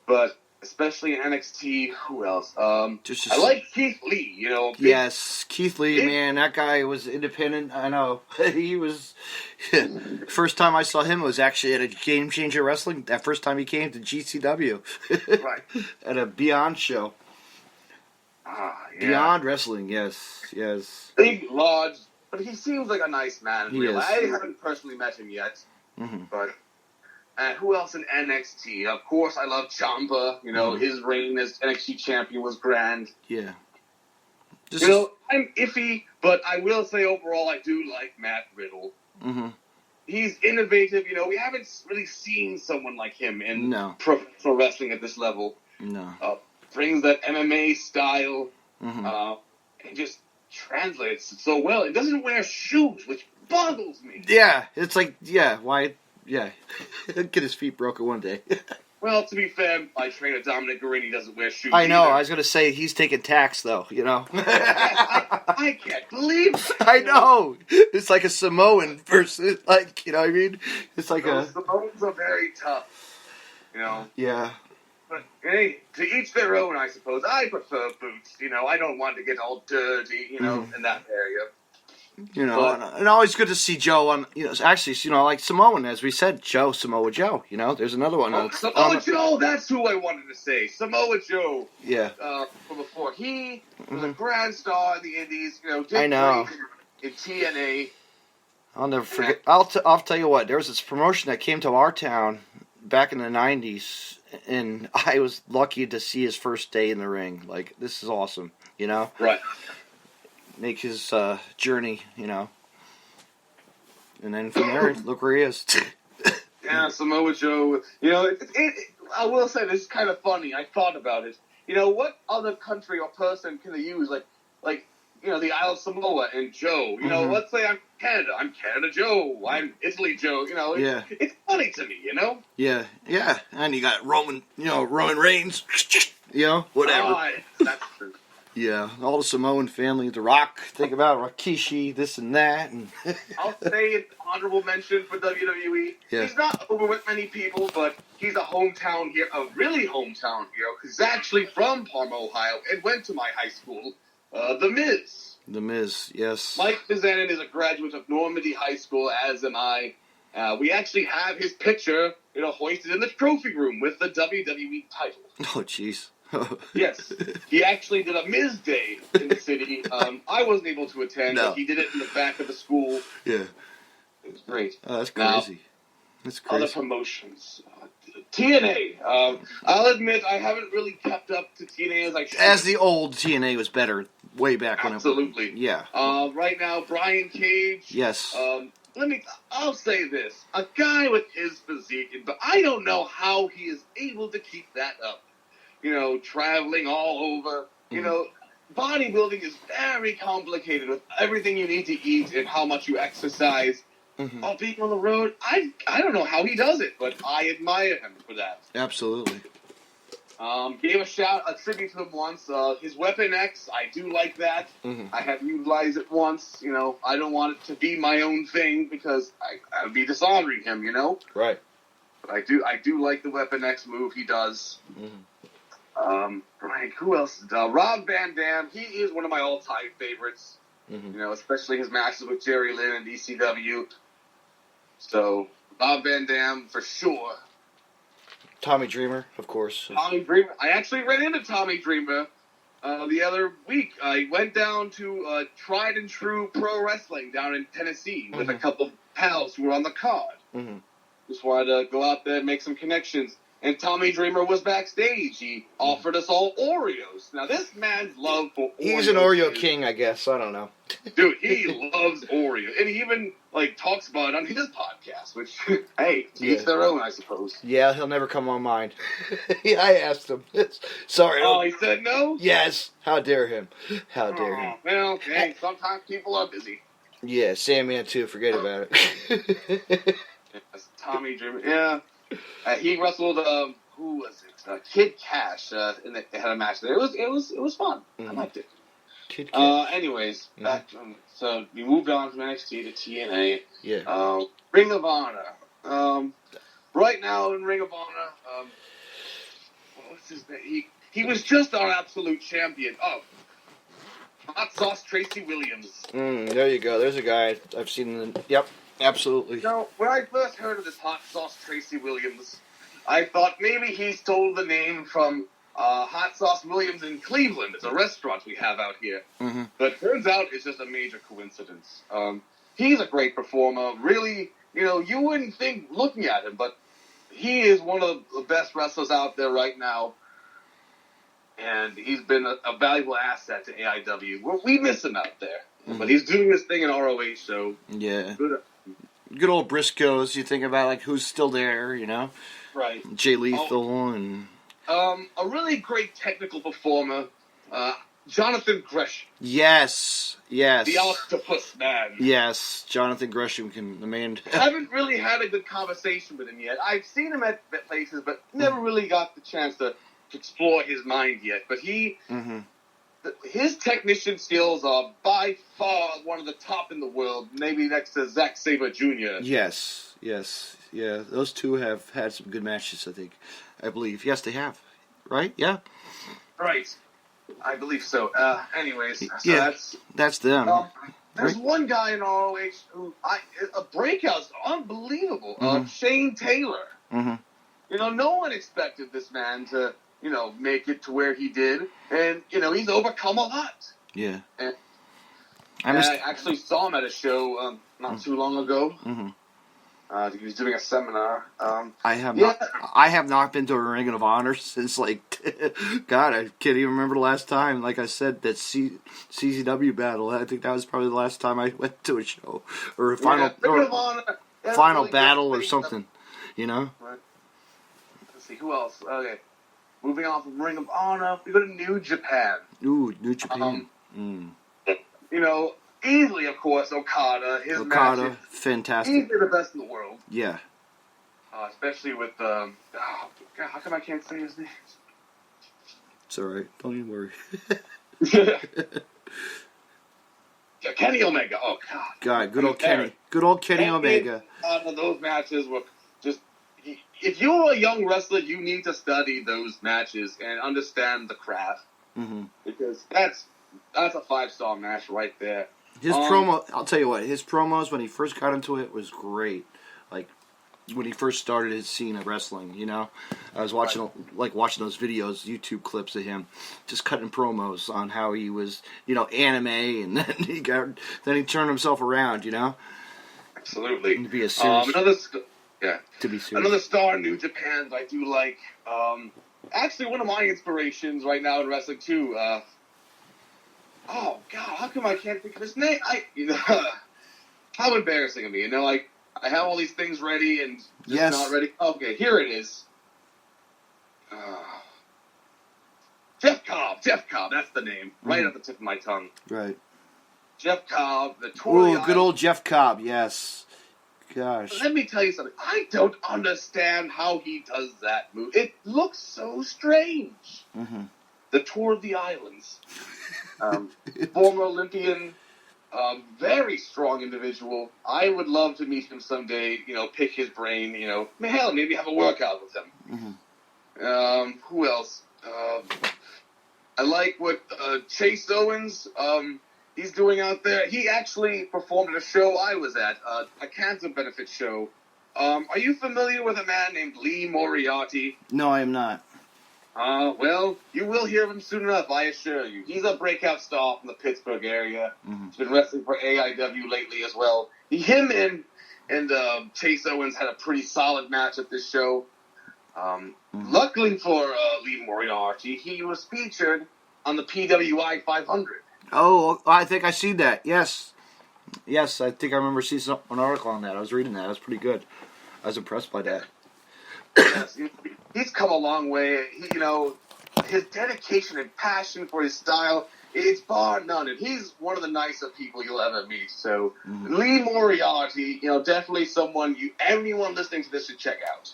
But especially in NXT, who else? I like Keith Lee, Yes, Keith Lee, man, that guy was independent. I know. He was... First time I saw him was actually at a Game Changer Wrestling. That first time he came to GCW. Right. At a Beyond show. Yeah. Beyond Wrestling, yes. Big, large, but he seems like a nice man. He is. I haven't personally met him yet, but... And who else in NXT? Of course, I love Ciampa. His reign as NXT champion was grand. Yeah. I'm iffy, but I will say overall I do like Matt Riddle. He's innovative. We haven't really seen someone like him in professional wrestling at this level. No. Brings that MMA style and just translates it so well. It doesn't wear shoes, which boggles me. Yeah, it's like, why... Yeah, get his feet broken one day. Well, to be fair, my trainer Dominic Greene doesn't wear shoes. I know. Either. I was gonna say he's taking tax though. I can't believe it. I know. It's like a Samoan versus, what I mean? It's like Samoans are very tough. Yeah. But hey, to each their own, I suppose. I prefer boots. I don't want to get all dirty. In that area. And always good to see Joe on, actually, like Samoan, as we said, Samoa Joe, there's another one. Samoa Joe, that's who I wanted to say. Samoa Joe. Yeah. From before. He was a grand star in the Indies, did I know. great in TNA. I'll never forget. I'll tell you what, there was this promotion that came to our town back in the 90s, and I was lucky to see his first day in the ring. Like, this is awesome, Right. Make his journey, and then from there, look where he is. Yeah, Samoa Joe. I will say this is kind of funny. I thought about it. What other country or person can they use? Like the Isle of Samoa and Joe. Let's say I'm Canada. I'm Canada Joe. I'm Italy Joe. It's funny to me. Yeah, and you got Roman Reigns. Whatever. Oh, that's true. Yeah, all the Samoan family, The Rock, think about Rikishi, this and that. And I'll say an honorable mention for WWE. Yeah. He's not over with many people, but he's a really hometown hero, because he's actually from Parma, Ohio, and went to my high school, The Miz. The Miz, yes. Mike Mizanin is a graduate of Normandy High School, as am I. We actually have his picture, hoisted in the trophy room with the WWE title. Oh, jeez. Yes, he actually did a Miz Day in the city. I wasn't able to attend, No. but he did it in the back of the school. Yeah. It was great. Oh, that's Now, crazy. That's other crazy. promotions. TNA. I'll admit I haven't really kept up to TNA as I should. As the old TNA was better way back when Absolutely. Yeah. Right now, Brian Cage. Yes. I'll say this. A guy with his physique, but I don't know how he is able to keep that up. You know, traveling all over. You know, bodybuilding is very complicated with everything you need to eat and how much you exercise. While being on the road, I don't know how he does it, but I admire him for that. Absolutely. Gave a tribute to him once. His Weapon X, I do like that. I have utilized it once. You know, I don't want it to be my own thing because I would be dishonoring him. You know, Right. but I do like the Weapon X move he does. Right, who else? Rob Van Dam. He is one of my all-time favorites. You know, especially his matches with Jerry Lynn and ECW. So Rob Van Dam for sure. Tommy Dreamer, of course. Tommy Dreamer. I actually ran into Tommy Dreamer the other week. I went down to Tried and True Pro Wrestling down in Tennessee with a couple of pals who were on the card. Just wanted to go out there and make some connections. And Tommy Dreamer was backstage. He offered us all Oreos. Now, this man's love for Oreos. He's an Oreo king, I guess. I don't know. Dude, he loves Oreo. And he even, talks about it on his podcast, which, hey, to each their own, I suppose. Yeah, he'll never come on mine. I asked him. Sorry. Oh, he said no? Yes. How dare him? How dare him? Well, hey, sometimes people are busy. Yeah, Sandman too. Forget about it. Yes, Tommy Dreamer. Yeah. He wrestled, who was it? Kid Cash, and they had a match there. It was fun. I liked it. Kid Cash. Anyways, so we moved on from NXT to TNA. Yeah. Ring of Honor. Right now in Ring of Honor, what's his name? He was just our absolute champion. Oh, Hot Sauce Tracy Williams. There you go. There's a guy I've seen. Yep. Absolutely. Now, when I first heard of this Hot Sauce Tracy Williams, I thought maybe he stole the name from Hot Sauce Williams in Cleveland. It's a restaurant we have out here. But it turns out it's just a major coincidence. He's a great performer. Really, you wouldn't think looking at him, but he is one of the best wrestlers out there right now. And he's been a valuable asset to AEW. We miss him out there. But he's doing his thing in ROH, so... Yeah. Good old Briscoes. You think about, who's still there, Right. Jay Lethal and... a really great technical performer, Jonathan Gresham. Yes. The Octopus Man. Yes, Jonathan Gresham the man... I haven't really had a good conversation with him yet. I've seen him at places, but never really got the chance to explore his mind yet. But his technician skills are by far one of the top in the world, maybe next to Zack Sabre Jr. Yes. Yeah, those two have had some good matches, I believe. Yes, they have. Right? Yeah? Right. I believe so. Anyways, so that's them. There's one guy in ROH who, a breakout's unbelievable. Shane Taylor. No one expected this man to, make it to where he did. And, he's overcome a lot. Yeah. And I actually saw him at a show not too long ago. He was doing a seminar. I have not been to a Ring of Honor since, God, I can't even remember the last time. Like I said, that CZW battle. I think that was probably the last time I went to a show. Or a final battle or something, Right. Let's see, who else? Okay. Moving on from Ring of Honor, we go to New Japan. Ooh, New Japan. Easily, of course, Okada. His matches, fantastic. Easily the best in the world. Yeah. Especially with God, how come I can't say his name? It's alright. Don't even worry. Kenny Omega. Oh, God. Good old Kenny. Good old Kenny Omega. Those matches were just... If you're a young wrestler, you need to study those matches and understand the craft. Because that's a 5-star match right there. His promo, I'll tell you what, his promos when he first got into it was great. when he first started his scene of wrestling. You know, I was watching watching those videos, YouTube clips of him just cutting promos on how he was, anime, and then he turned himself around. You know, Absolutely. to be a serious. To be serious. Another star in New Japan that I do like. Actually, one of my inspirations right now in wrestling too. Oh God, how come I can't think of his name? How embarrassing of me. I have all these things ready and just not ready. Okay, here it is. Jeff Cobb, that's the name. Right at the tip of my tongue. Right. Jeff Cobb, the Tour. Oh, good old Jeff Cobb, yes. Gosh. Let me tell you something. I don't understand how he does that move. It looks so strange. Mm-hmm. The Tour of the Islands. Former Olympian, very strong individual. I would love to meet him someday, pick his brain, hell, maybe have a workout with him. Mm-hmm. Who else? I like what Chase Owens, he's doing out there. He actually performed at a show I was at, a cancer benefit show. Are you familiar with a man named Lee Moriarty? No, I am not. Well, you will hear of him soon enough, I assure you. He's a breakout star from the Pittsburgh area. Mm-hmm. He's been wrestling for AEW lately as well. Him and Chase Owens had a pretty solid match at this show. Luckily for Lee Moriarty, he was featured on the PWI 500. Oh, I think I see that. Yes, I think I remember seeing an article on that. I was reading that. It was pretty good. I was impressed by that. Yes, he's come a long way. His dedication and passion for his style, it's bar none. And he's one of the nicest people you'll ever meet. So, Lee Moriarty, definitely someone everyone listening to this should check out.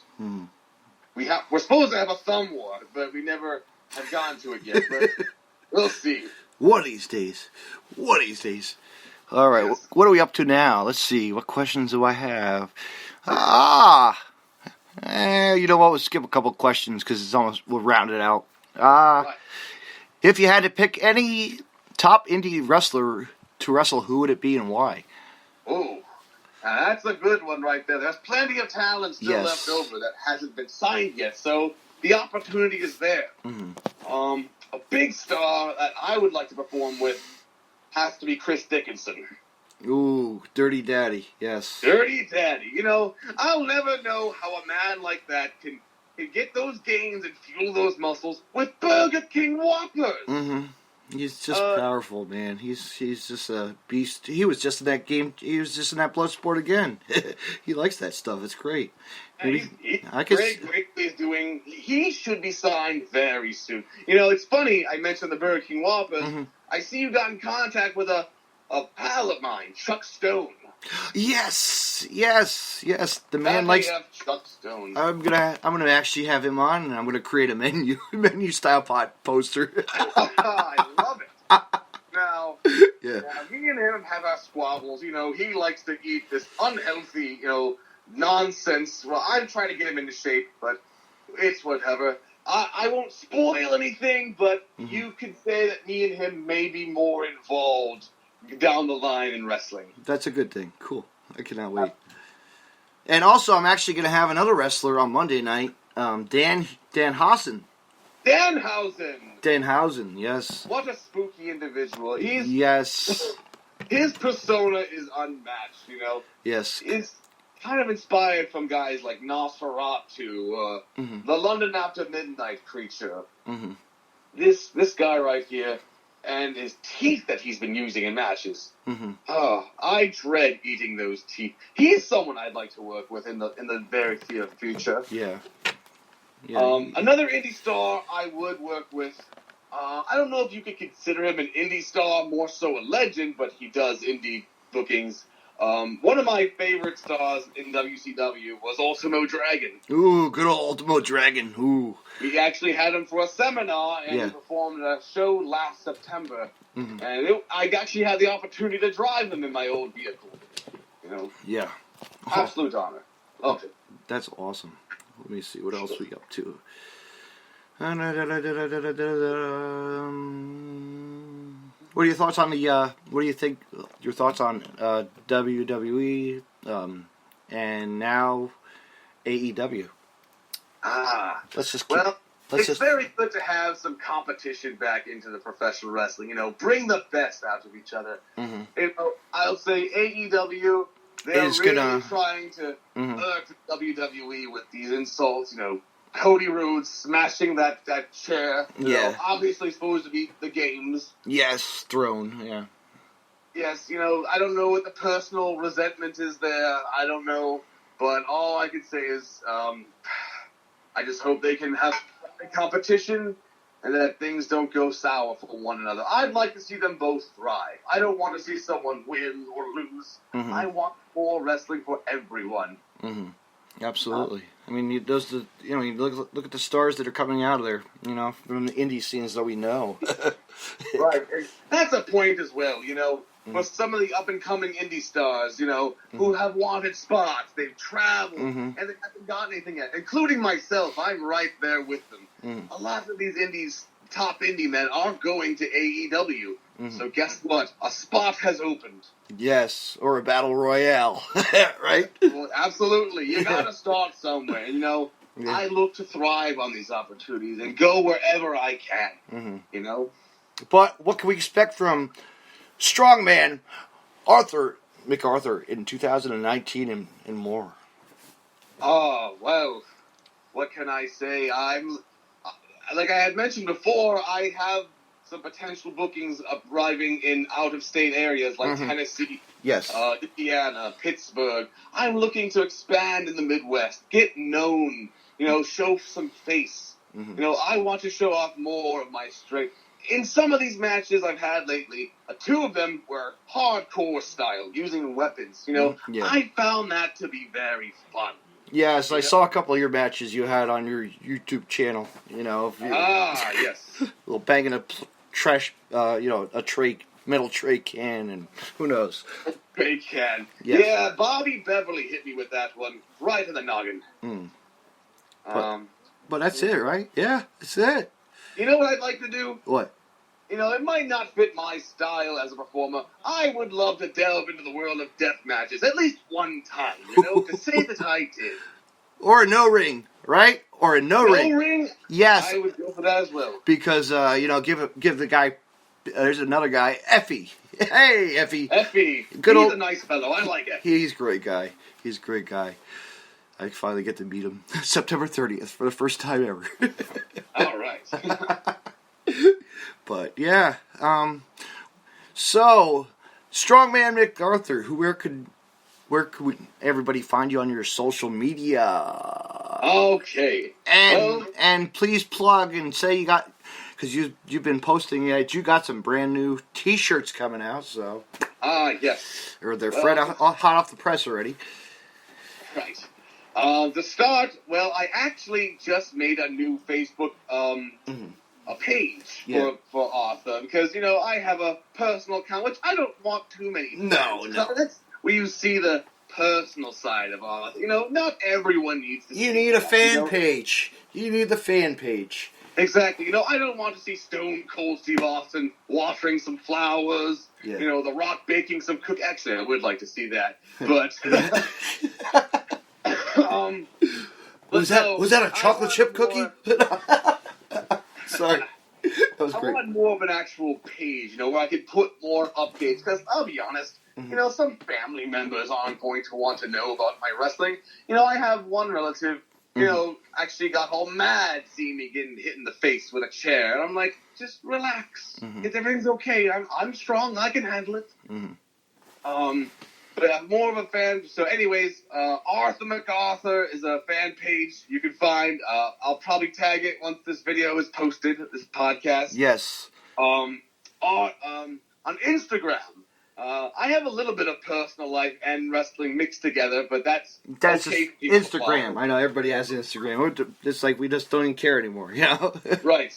We're supposed to have a thumb war, but we never have gotten to it yet. But we'll see. One of these days. All right, Yes. What are we up to now? Let's see. What questions do I have? You know what? We'll skip a couple questions because we'll round it out. Right. If you had to pick any top indie wrestler to wrestle, who would it be and why? Oh, that's a good one right there. There's plenty of talent still left over that hasn't been signed yet, so the opportunity is there. Mm-hmm. A big star that I would like to perform with has to be Chris Dickinson. Ooh, Dirty Daddy, yes. Dirty Daddy. I'll never know how a man like that can get those gains and fuel those muscles with Burger King Whoppers. Mm-hmm. He's just powerful, man. He's just a beast. He was just in that game. He was just in that Bloodsport again. He likes that stuff. It's great. He's great. He's doing. He should be signed very soon. It's funny. I mentioned the Burger King Whoppers. Mm-hmm. I see you got in contact with a pal of mine, Chuck Stone. Yes. The man likes. Chuck Stone. I'm gonna actually have him on, and I'm gonna create a menu style poster. I love it. Now, me and him have our squabbles. He likes to eat this unhealthy, nonsense. Well, I'm trying to get him into shape, but it's whatever. I won't spoil anything, but you could say that me and him may be more involved down the line in wrestling. That's a good thing. Cool. I cannot wait. And also, I'm actually going to have another wrestler on Monday night, Danhausen. Danhausen, yes. What a spooky individual. Yes. His persona is unmatched, Yes. It's kind of inspired from guys like Nosferatu, the London After Midnight creature. Mm-hmm. This guy right here, and his teeth that he's been using in matches. Mm-hmm. Oh, I dread eating those teeth. He's someone I'd like to work with in the very near future. Yeah. Another indie star I would work with. I don't know if you could consider him an indie star, more so a legend, but he does indie bookings. One of my favorite stars in WCW was Ultimo Dragon. Ooh, good old Ultimo Dragon. Ooh. We actually had him for a seminar, and he performed a show last September. Mm-hmm. And I actually had the opportunity to drive him in my old vehicle. Yeah. Absolute honor. Loved it. That's awesome. Let me see what else we up to. What are your thoughts on what do you think? Your thoughts on WWE and now AEW. Let's just keep, Well, it's very good to have some competition back into the professional wrestling. You know, bring the best out of each other. Mm-hmm. You know, I'll say AEW, they're Is really gonna- trying to Mhm. irk WWE with these insults. You know, Cody Rhodes smashing that chair. You Yeah. know, obviously supposed to be the games. Yes, throne. Yeah. Yes, you know, I don't know what the personal resentment is there. I don't know. But all I can say is, I just hope they can have a competition and that things don't go sour for one another. I'd like to see them both thrive. I don't want to see someone win or lose. Mhm. I want more wrestling for everyone. Mm-hmm. Absolutely. I mean, you look at the stars that are coming out of there. You know, from the indie scenes that we know. Right. And that's a point as well, you know. For some of the up-and-coming indie stars, you know, who have wanted spots, they've traveled, and they haven't gotten anything yet, including myself. I'm right there with them. A lot of these indies, top indie men, are going to AEW. So guess what? A spot has opened. Yes, or a battle royale, right? Well, absolutely. You got to start somewhere. You know, Yeah. I look to thrive on these opportunities and go wherever I can. You know? But what can we expect from Strongman McArthur in 2019 and more? Oh, well, what can I say? Like I had mentioned before, I have some potential bookings arriving in out-of-state areas like Tennessee, Yes. Indiana, Pittsburgh. I'm looking to expand in the Midwest, get known, you know, show some face. You know, I want to show off more of my strength. In some of these matches I've had lately, 2 of them were hardcore style, using weapons. You know, Yeah. I found that to be very fun. Yes, I saw a couple of your matches you had on your YouTube channel. You know, Yes. little banging a trash, a tray, metal tray can, and who knows. Big can. Yes. Yeah, Bobby Beverly hit me with that one right in the noggin. But that's it, right? Yeah, that's it. You know what I'd like to do? What? You know, it might not fit my style as a performer. I would love to delve into the world of death matches at least one time, you know, to say that I did. Or a no ring, right? Or a no ring. No ring? Yes. I would go for that as well. Because give the guy. There's another guy, Effie. Hey, Effie. Effie. Good He's old- a nice fellow. I like Effie. He's a great guy. He's a great guy. I finally get to meet him September 30th for the first time ever. All right. But yeah, so Strongman McArthur, where could everybody find you on your social media? Okay. And please plug and say you got, because you've been posting that you got some brand new T-shirts coming out, so Yes. or they're hot off the press already. Right. To start, well, I actually just made a new Facebook a page for Arthur because, you know, I have a personal account, which I don't want too many fans. No. That's where you see the personal side of Arthur. You know, not everyone needs to see You need a that, fan you know? page. You need the fan page. Exactly. You know, I don't want to see Stone Cold Steve Austin watering some flowers. Yeah. You know, The Rock baking some cookies. Actually, I would like to see that. But... was that a chocolate chip cookie? Sorry, that was great. I want more of an actual page, you know, where I could put more updates. Because I'll be honest, you know, some family members aren't going to want to know about my wrestling. You know, I have one relative, you know, actually got all mad seeing me getting hit in the face with a chair, and I'm like, just relax. Everything's okay. I'm strong. I can handle it. But I'm more of a fan. So anyways, Arthur McArthur is a fan page you can find. I'll probably tag it once this video is posted, this podcast. Yes. On Instagram, I have a little bit of personal life and wrestling mixed together, but that's okay just for people to Instagram. follow. I know everybody has Instagram. It's like we just don't even care anymore, you know? Right.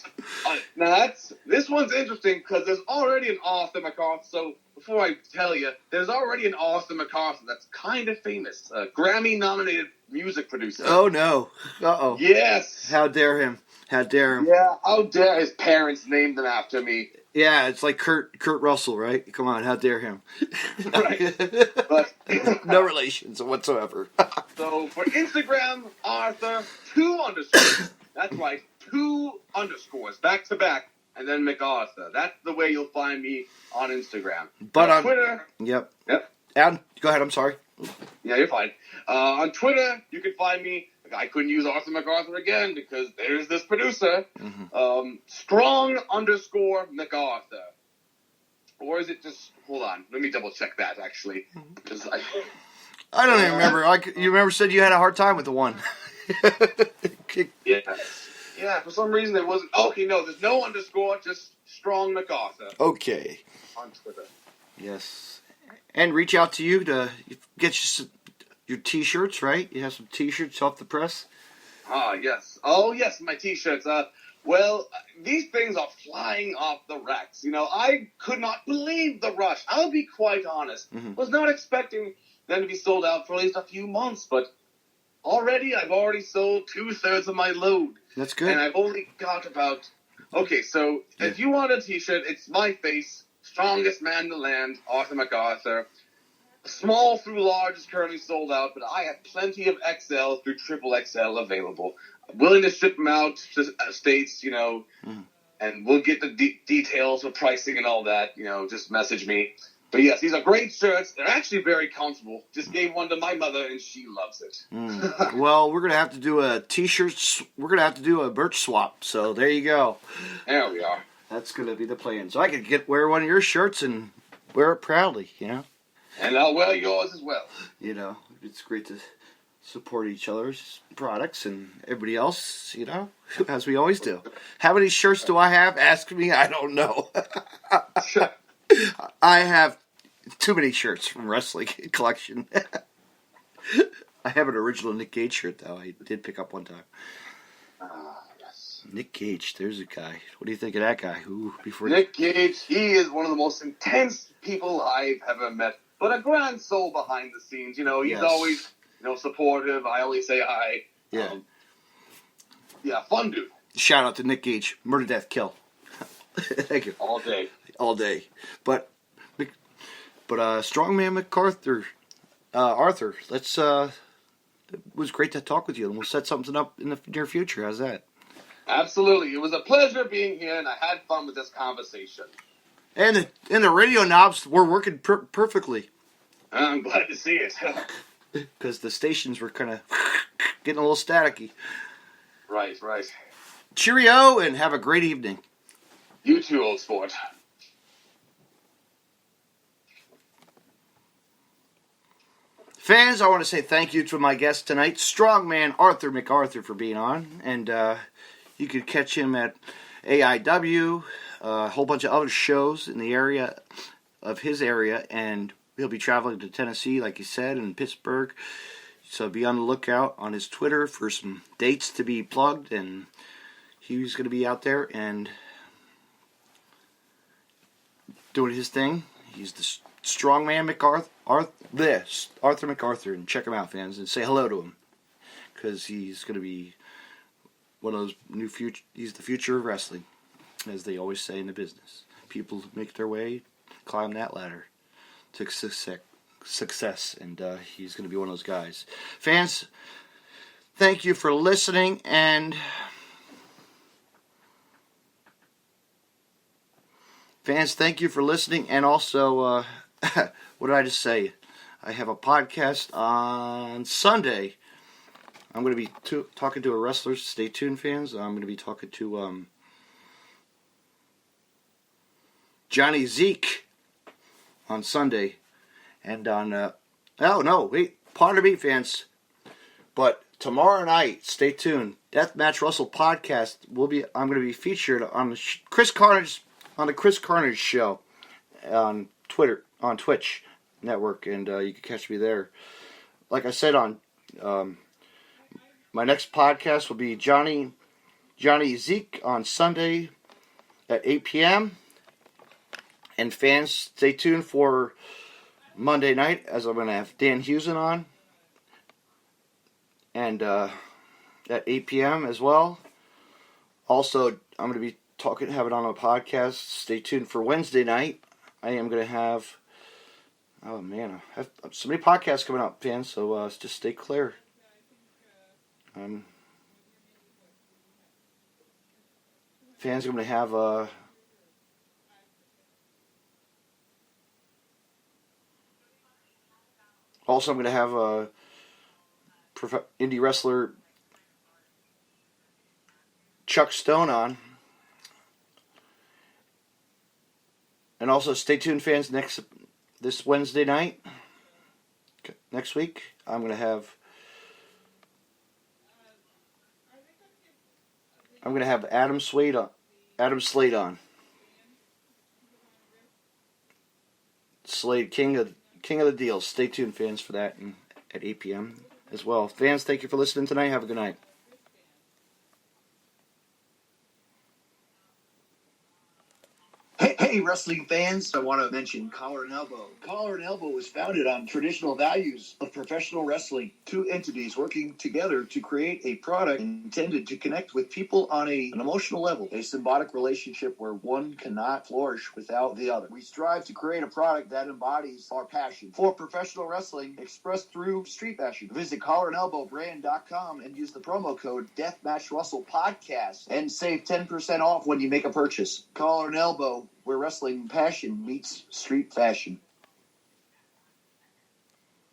Now this one's interesting because there's already an Arthur McArthur. So before I tell you, there's already an Arthur McArthur that's kind of famous, a Grammy-nominated music producer. Oh no! Uh-oh! Yes. How dare him? How dare him? Yeah, how dare his parents name them after me? Yeah, it's like Kurt Russell, right? Come on, how dare him? Right. But No relations whatsoever. so for Instagram, Arthur 2_. That's right, 2_ back to back, and then McArthur. That's the way you'll find me on Instagram. But on Twitter. Yep. Yep. And go ahead. I'm sorry. Yeah, you're fine. On Twitter, you can find me. I couldn't use Arthur McArthur again because there's this producer, Strong_McArthur. Or is it just, hold on, let me double check that actually. Because I don't even remember. You remember said you had a hard time with the one. yeah, for some reason it wasn't. Okay, no, there's no underscore, just Strong McArthur Okay. on Twitter. Yes. And reach out to you to get you your T-shirts, right? You have some T-shirts off the press. Ah, yes. Oh, yes, my T-shirts. Well, these things are flying off the racks. You know, I could not believe the rush. I'll be quite honest. Was not expecting them to be sold out for at least a few months, but I've already sold 2/3 of my load. That's good. And I've only got about... Okay, so if you want a T-shirt, it's my face, strongest man in the land, Arthur McArthur. Small through large is currently sold out, but I have plenty of XL through triple XL available. I'm willing to ship them out to states, you know, and we'll get the details of pricing and all that, you know, just message me. But yes, these are great shirts. They're actually very comfortable. Just gave one to my mother, and she loves it. Well, we're going to have to do a T-shirt, we're going to have to do a merch swap, so there you go. There we are. That's going to be the plan. So I could wear one of your shirts and wear it proudly, you know? And I'll wear yours as well. You know, it's great to support each other's products and everybody else, you know, as we always do. How many shirts do I have? Ask me. I don't know. I have too many shirts from wrestling collection. I have an original Nick Gage shirt, though. I did pick up one time. Yes. Nick Gage, there's a guy. What do you think of that guy? Nick Gage, he is one of the most intense people I've ever met. But a grand soul behind the scenes. You know, he's always, you know, supportive. I always say hi. Yeah. Fun dude. Shout out to Nick Gage. Murder, death, kill. Thank you. All day. All day. But Strongman McArthur, Arthur, let's, it was great to talk with you. And we'll set something up in the near future. How's that? Absolutely. It was a pleasure being here, and I had fun with this conversation. And the radio knobs were working perfectly. I'm glad to see it. Because the stations were kind of getting a little staticky. Right. Cheerio, and have a great evening. You too, old sport. Fans, I want to say thank you to my guest tonight, Strongman Arthur McArthur, for being on. And you could catch him at AEW, a whole bunch of other shows in the area of his area, and he'll be traveling to Tennessee, like he said, and Pittsburgh. So be on the lookout on his Twitter for some dates to be plugged, and he's going to be out there and doing his thing. He's the Strongman Arthur McArthur, and check him out, fans, and say hello to him, because he's going to be one of those new future. He's the future of wrestling, as they always say in the business. People make their way, climb that ladder to success, and he's going to be one of those guys. Fans, thank you for listening, and also, what did I just say? I have a podcast on Sunday. I'm going to be talking to a wrestler. Stay tuned, fans. I'm going to be talking to Johnny Zeke on Sunday. And on, pardon me, fans. But tomorrow night, stay tuned. Deathmatch Russell podcast I'm going to be featured on the Chris Carnage show on Twitch network, and you can catch me there. Like I said, on my next podcast will be Johnny Zeke on Sunday at 8 p.m. And fans, stay tuned for Monday night, as I'm going to have Dan Hewson on, and at 8 p.m. as well. Also, I'm going to be having on a podcast. Stay tuned for Wednesday night. I am going to have, oh man, I have so many podcasts coming up, fans, so just stay clear. Fans are going to have also, I'm going to have a indie wrestler Chuck Stone on. And also, stay tuned, fans, this Wednesday night, next week, I'm going to have Adam Slade on. Slade, king of the deals. Stay tuned, fans, for that at 8 p.m. as well. Fans, thank you for listening tonight. Have a good night. Hey, wrestling fans, I want to mention Collar and Elbow. Collar and Elbow was founded on traditional values of professional wrestling. Two entities working together to create a product intended to connect with people on an emotional level. A symbiotic relationship where one cannot flourish without the other. We strive to create a product that embodies our passion for professional wrestling expressed through street fashion. Visit collarandelbowbrand.com and use the promo code DeathmatchRussellPodcast and save 10% off when you make a purchase. Collar and Elbow, where wrestling passion meets street fashion.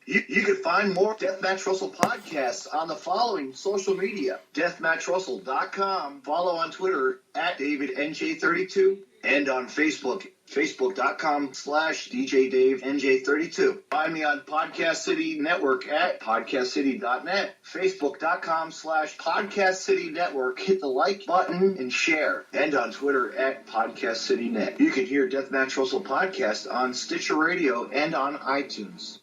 You can find more Deathmatch Russell podcasts on the following social media. DeathmatchRussell.com. Follow on Twitter at DavidNJ32 and on Facebook. Facebook.com/DJDaveNJ32. Find me on Podcast City Network at podcastcity.net. Facebook.com/Podcast City Network. Hit the like button and share. And on Twitter at Podcast City Net. You can hear Deathmatch Russell podcast on Stitcher Radio and on iTunes.